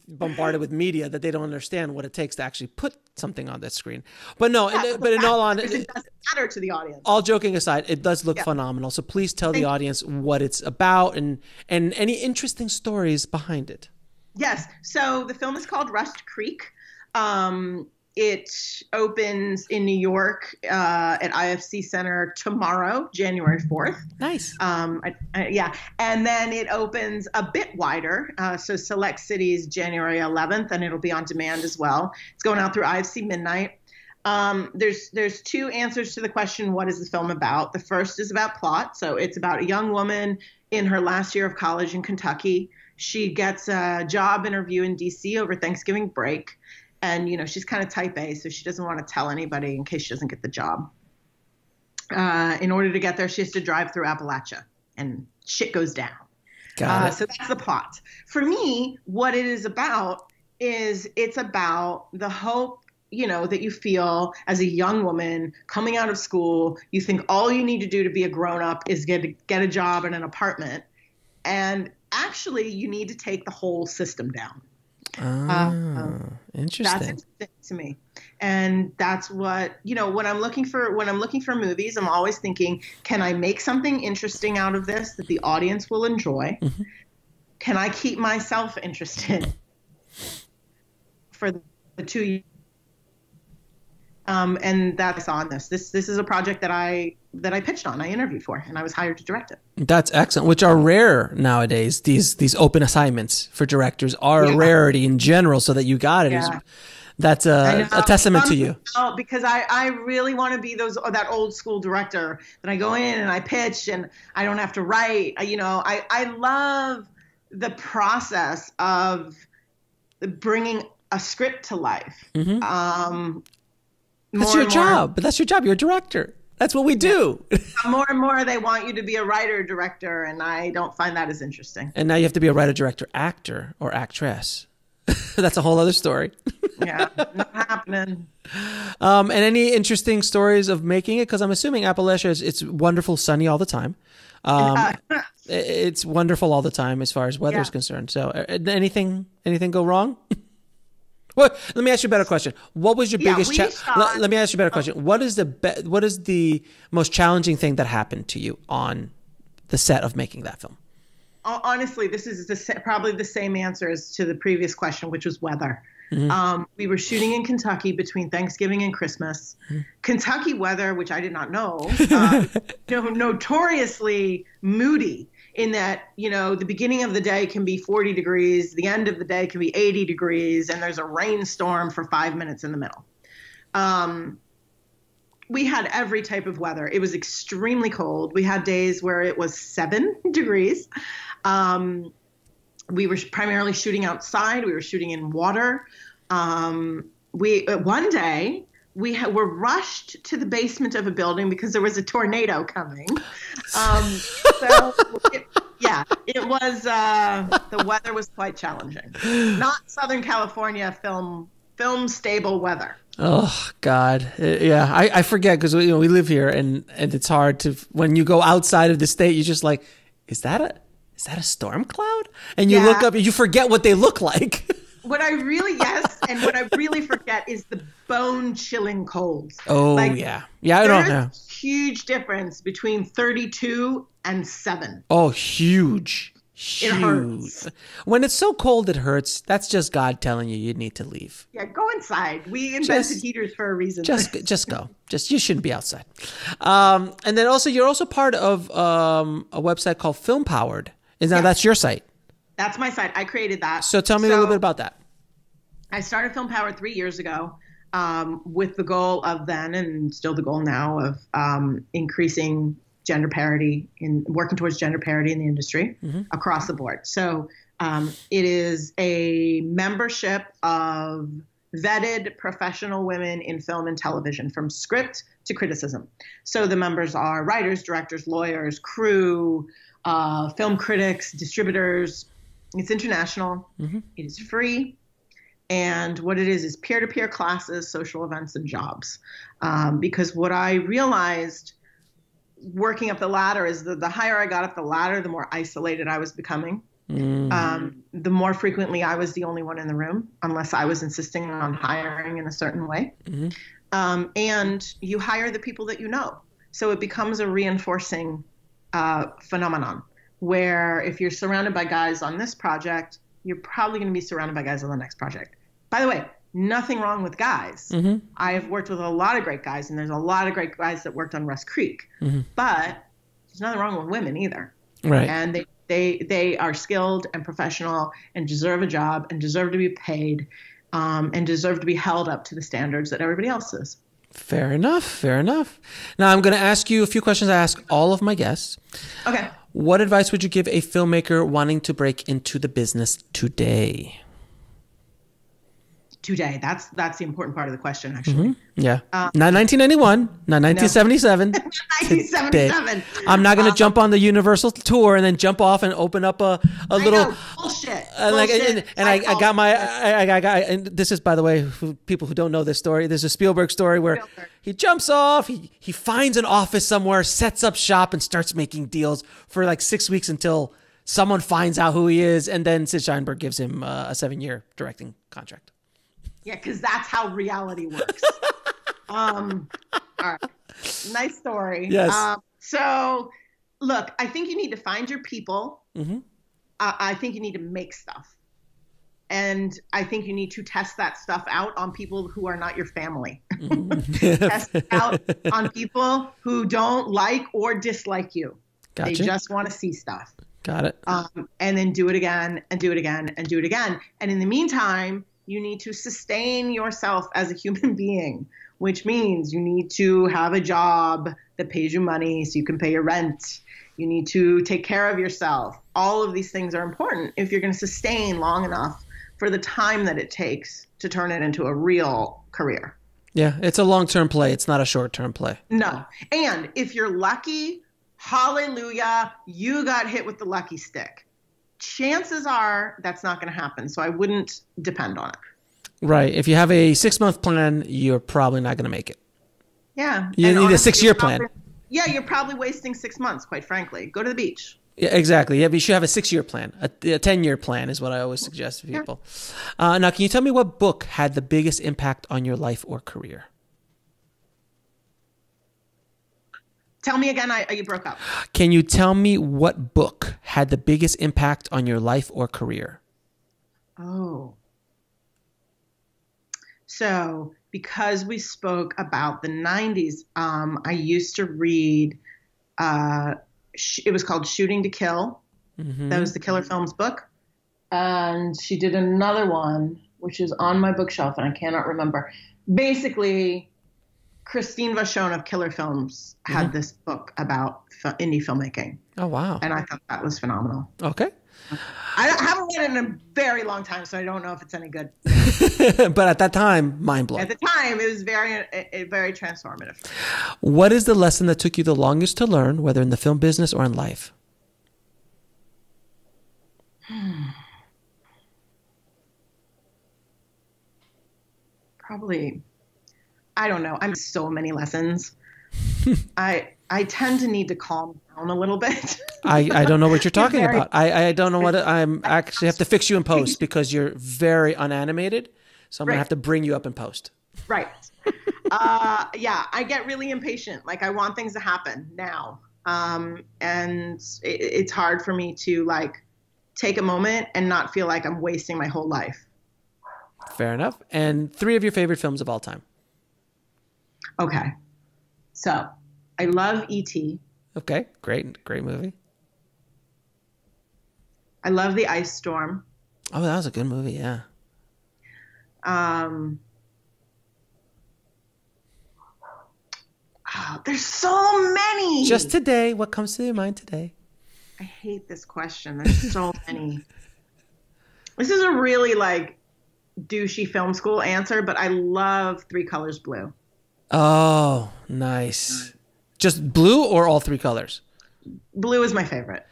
Speaker 1: bombarded with media that they don't understand what it takes to actually put something on that screen. But no, but in all honesty,
Speaker 2: it doesn't matter to the audience.
Speaker 1: All joking aside, it does look phenomenal. So please tell the audience what it's about and any interesting stories behind it.
Speaker 2: Yes. So the film is called Russ Creek. It opens in New York at IFC Center tomorrow, January 4th.
Speaker 1: Nice.
Speaker 2: And then it opens a bit wider, so select cities January 11th, and it'll be on demand as well. It's going out through IFC Midnight. There's two answers to the question, what is the film about? The first is about plot. So it's about a young woman in her last year of college in Kentucky. She gets a job interview in DC over Thanksgiving break. And, you know, she's kind of type A, so she doesn't want to tell anybody in case she doesn't get the job. In order to get there, she has to drive through Appalachia, and shit goes down.
Speaker 1: Got it.
Speaker 2: So that's the plot. For me, what it is about is it's about the hope, you know, that you feel as a young woman coming out of school. You think all you need to do to be a grown-up is get a job in an apartment. And actually, you need to take the whole system down.
Speaker 1: Interesting.
Speaker 2: That's interesting to me, and that's what, you know, when I'm looking for movies, I'm always thinking, can I make something interesting out of this that the audience will enjoy? Mm-hmm. Can I keep myself interested for the 2 years? And that's on this. This is a project that I pitched on. I interviewed for, and I was hired to direct it.
Speaker 1: That's excellent, which are rare nowadays. These open assignments for directors are a rarity in general, so that you got it. Yeah. That's a testament to you.
Speaker 2: Because I really want to be that old school director that I go in and I pitch and I don't have to write. I love the process of bringing a script to life.
Speaker 1: Mm-hmm. That's your job. But that's your job. You're a director. That's what we do.
Speaker 2: More and more, they want you to be a writer, director, and I don't find that as interesting.
Speaker 1: And now you have to be a writer, director, actor, or actress. That's a whole other story.
Speaker 2: Yeah, not happening.
Speaker 1: And any interesting stories of making it? Because I'm assuming Appalachia it's wonderful, sunny all the time. It's wonderful all the time as far as weather is concerned. So anything go wrong? Well, let me ask you a better question. What was your biggest let me ask you a better question. What is the most challenging thing that happened to you on the set of making that film?
Speaker 2: Honestly, this is probably the same answer as to the previous question, which was weather. Mm-hmm. We were shooting in Kentucky between Thanksgiving and Christmas. Mm-hmm. Kentucky weather, which I did not know, notoriously moody in that, the beginning of the day can be 40 degrees, the end of the day can be 80 degrees, and there's a rainstorm for 5 minutes in the middle. We had every type of weather. It was extremely cold. We had days where it was 7 degrees. We were primarily shooting outside. We were shooting in water. One day we were rushed to the basement of a building because there was a tornado coming. It was, the weather was quite challenging. Not Southern California film stable weather.
Speaker 1: Oh God. Yeah. I forget because we live here and it's hard to, when you go outside of the state, you're just like, is that a storm cloud? And you look up and you forget what they look like.
Speaker 2: What I really forget is the bone chilling colds.
Speaker 1: Oh yeah. Yeah. I don't know.
Speaker 2: Huge difference between 32 and 7.
Speaker 1: Oh, huge.
Speaker 2: It hurts.
Speaker 1: When it's so cold, it hurts. That's just God telling you need to leave.
Speaker 2: Yeah, go inside. We invented heaters for a reason.
Speaker 1: Just go. You shouldn't be outside. And then also, you're also part of a website called Film Powered. That's your site?
Speaker 2: That's my site. I created that.
Speaker 1: So tell me a little bit about that.
Speaker 2: I started Film Powered 3 years ago with the goal of then, and still the goal now, of increasing gender parity, working towards gender parity in the industry across the board. So it is a membership of vetted professional women in film and television, from script to criticism. So the members are writers, directors, lawyers, crew, film critics, distributors. It's international. Mm-hmm. It is free. And what it is peer-to-peer classes, social events, and jobs. Because what I realized working up the ladder is the higher I got up the ladder, the more isolated I was becoming. The more frequently I was the only one in the room, unless I was insisting on hiring in a certain way. Mm-hmm. And you hire the people that you know. So it becomes a reinforcing phenomenon where if you're surrounded by guys on this project, you're probably going to be surrounded by guys on the next project. By the way, nothing wrong with guys. Mm-hmm. I have worked with a lot of great guys, and there's a lot of great guys that worked on Russ Creek. Mm-hmm. But there's nothing wrong with women either.
Speaker 1: Right.
Speaker 2: And they are skilled and professional and deserve a job and deserve to be paid and deserve to be held up to the standards that everybody else is.
Speaker 1: Fair enough. Now I'm going to ask you a few questions I ask all of my guests.
Speaker 2: Okay.
Speaker 1: What advice would you give a filmmaker wanting to break into the business today?
Speaker 2: Today. That's the important part of the question, actually.
Speaker 1: Mm-hmm. Yeah. Not 1991, not 1977.
Speaker 2: 1977.
Speaker 1: I'm not going to jump on the Universal tour and then jump off and open up a little
Speaker 2: know, bullshit.
Speaker 1: I got and this is, by the way, for people who don't know this story, there's a Spielberg story where he jumps off, he finds an office somewhere, sets up shop, and starts making deals for like 6 weeks until someone finds out who he is, and then Sid Sheinberg gives him a 7-year directing contract.
Speaker 2: Yeah, because that's how reality works. All right. Nice story.
Speaker 1: Yes.
Speaker 2: So, look, I think you need to find your people.
Speaker 1: Mm-hmm.
Speaker 2: I think you need to make stuff. And I think you need to test that stuff out on people who are not your family. Mm-hmm. Test it out on people who don't like or dislike you.
Speaker 1: Gotcha.
Speaker 2: They just want to see stuff.
Speaker 1: Got it.
Speaker 2: And then do it again and do it again and do it again. And in the meantime, you need to sustain yourself as a human being, which means you need to have a job that pays you money so you can pay your rent. You need to take care of yourself. All of these things are important if you're going to sustain long enough for the time that it takes to turn it into a real career.
Speaker 1: Yeah, it's a long-term play. It's not a short-term play.
Speaker 2: No. And if you're lucky, hallelujah, you got hit with the lucky stick. chances are that's not going to happen. So I wouldn't depend on it.
Speaker 1: Right. If you have a 6-month plan, you're probably not going to make it.
Speaker 2: Yeah.
Speaker 1: You need a 6-year plan.
Speaker 2: Yeah, you're probably wasting 6 months, quite frankly. Go to the beach.
Speaker 1: Yeah, exactly. Yeah, you should have a 6-year plan. A 10-year plan is what I always suggest to people. Yeah. Now, can you tell me what book had the biggest impact on your life or career?
Speaker 2: Tell me again. You broke up.
Speaker 1: Can you tell me what book had the biggest impact on your life or career?
Speaker 2: Oh. So, because we spoke about the 90s, I used to read, it was called Shooting to Kill. Mm-hmm. That was the Killer Films book. And she did another one, which is on my bookshelf, and I cannot remember. Basically, Christine Vachon of Killer Films had this book about indie filmmaking. Oh, wow. And I thought that was phenomenal.
Speaker 1: Okay.
Speaker 2: I haven't read it in a very long time, so I don't know if it's any good.
Speaker 1: But at that time, mind-blowing.
Speaker 2: At the time, it was very transformative.
Speaker 1: What is the lesson that took you the longest to learn, whether in the film business or in life?
Speaker 2: Probably, I don't know. I'm so many lessons. I tend to need to calm down a little bit.
Speaker 1: I don't know what you're talking about. I don't know what I'm actually have to fix you in post because you're very unanimated. So I'm going to have to bring you up in post.
Speaker 2: Right. Yeah, I get really impatient. Like I want things to happen now. And it's hard for me to like take a moment and not feel like I'm wasting my whole life.
Speaker 1: Fair enough. And 3 of your favorite films of all time.
Speaker 2: Okay. So I love E.T.
Speaker 1: Okay. Great movie.
Speaker 2: I love The Ice Storm.
Speaker 1: Oh, that was a good movie. Yeah.
Speaker 2: There's so many.
Speaker 1: Just today. What comes to your mind today?
Speaker 2: I hate this question. There's so many. This is a really like douchey film school answer, but I love Three Colors Blue.
Speaker 1: Oh, nice. Just blue or all 3 colors?
Speaker 2: Blue is my favorite.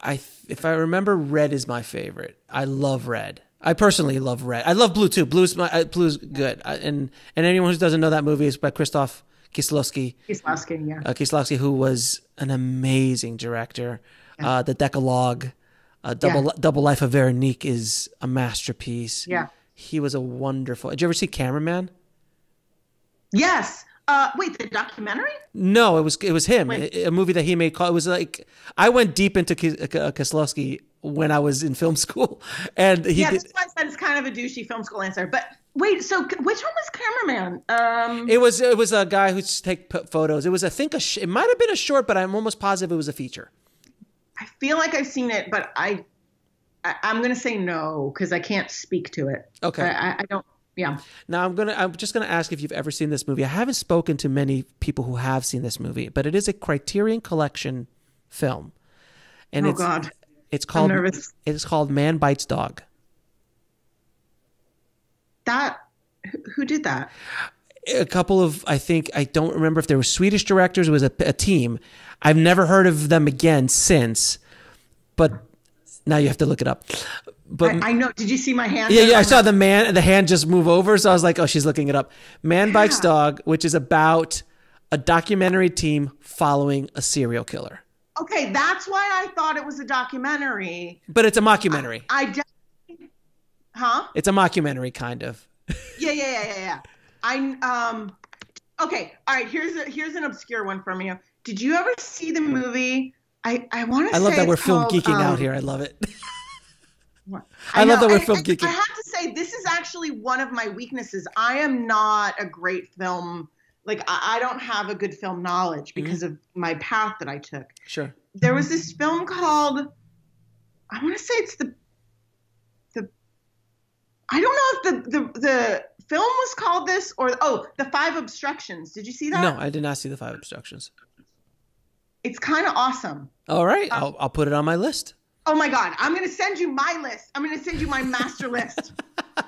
Speaker 1: If I remember, red is my favorite. I love red. I personally love red. I love blue too. Blue's good. And anyone who doesn't know that movie is by Krzysztof Kieslowski. Kieslowski, who was an amazing director. Yeah. The Decalogue, Double Life of Veronique is a masterpiece. Yeah. He was a wonderful. Did you ever see Cameraman?
Speaker 2: Yes. Wait, the documentary?
Speaker 1: No, it was him. A movie that he made. It was like I went deep into Kieslowski when I was in film school, and
Speaker 2: that's why I said it's kind of a douchey film school answer. But wait, so which one was Cameraman?
Speaker 1: It was a guy who take photos. It was it might have been a short, but I'm almost positive it was a feature.
Speaker 2: I feel like I've seen it, but I'm going to say no because I can't speak to it.
Speaker 1: Okay,
Speaker 2: I don't. Yeah.
Speaker 1: Now I'm just gonna ask if you've ever seen this movie. I haven't spoken to many people who have seen this movie, but it is a Criterion Collection film, and it's called
Speaker 2: I'm nervous.
Speaker 1: It's called Man Bites Dog.
Speaker 2: Who did that?
Speaker 1: A couple of I don't remember if they were Swedish directors. It was a team. I've never heard of them again since, but now you have to look it up. But
Speaker 2: I know. Did you see my hand?
Speaker 1: Yeah. I saw the hand just move over. So I was like, oh, she's looking it up. Man Bites Dog, which is about a documentary team following a serial killer.
Speaker 2: Okay. That's why I thought it was a documentary.
Speaker 1: But it's a mockumentary.
Speaker 2: Huh?
Speaker 1: It's a mockumentary kind of.
Speaker 2: Yeah. Okay. All right. Here's an obscure one from you. Did you ever see the movie? I want to say
Speaker 1: I love that we're film geeking out here. I love it. I love that we're film geeking.
Speaker 2: I have to say, this is actually one of my weaknesses. I am not a great film. Like, I don't have a good film knowledge because of my path that I took. Sure. There was this film called, I want to say it's the I don't know if the film was called this or, The Five Obstructions. Did you see that?
Speaker 1: No, I did not see The Five Obstructions.
Speaker 2: It's kind of awesome.
Speaker 1: All right. I'll put it on my list.
Speaker 2: Oh my God. I'm going to send you my list. I'm going to send you my master list.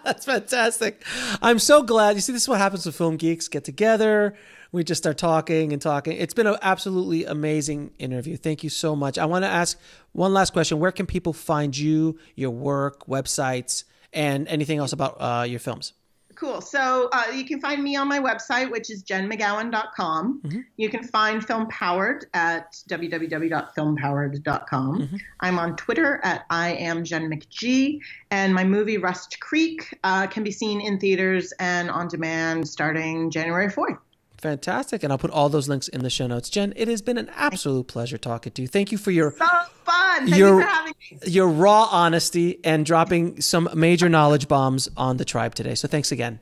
Speaker 1: That's fantastic. I'm so glad. You see, this is what happens when film geeks get together. we just start talking and talking. It's been an absolutely amazing interview. Thank you so much. I want to ask one last question. Where can people find you, your work, websites, and anything else about your films?
Speaker 2: Cool. So you can find me on my website, which is jenmcgowan.com.
Speaker 1: Mm-hmm.
Speaker 2: You can find Film Powered at www.filmpowered.com.
Speaker 1: Mm-hmm.
Speaker 2: I'm on Twitter at I am Jen McG. And my movie Russ Creek can be seen in theaters and on demand starting January 4th.
Speaker 1: Fantastic. And I'll put all those links in the show notes. Jen, it has been an absolute pleasure talking to you. Thank you for your
Speaker 2: so fun. Thank you for having me.
Speaker 1: Your raw honesty and dropping some major knowledge bombs on the tribe today. So thanks again.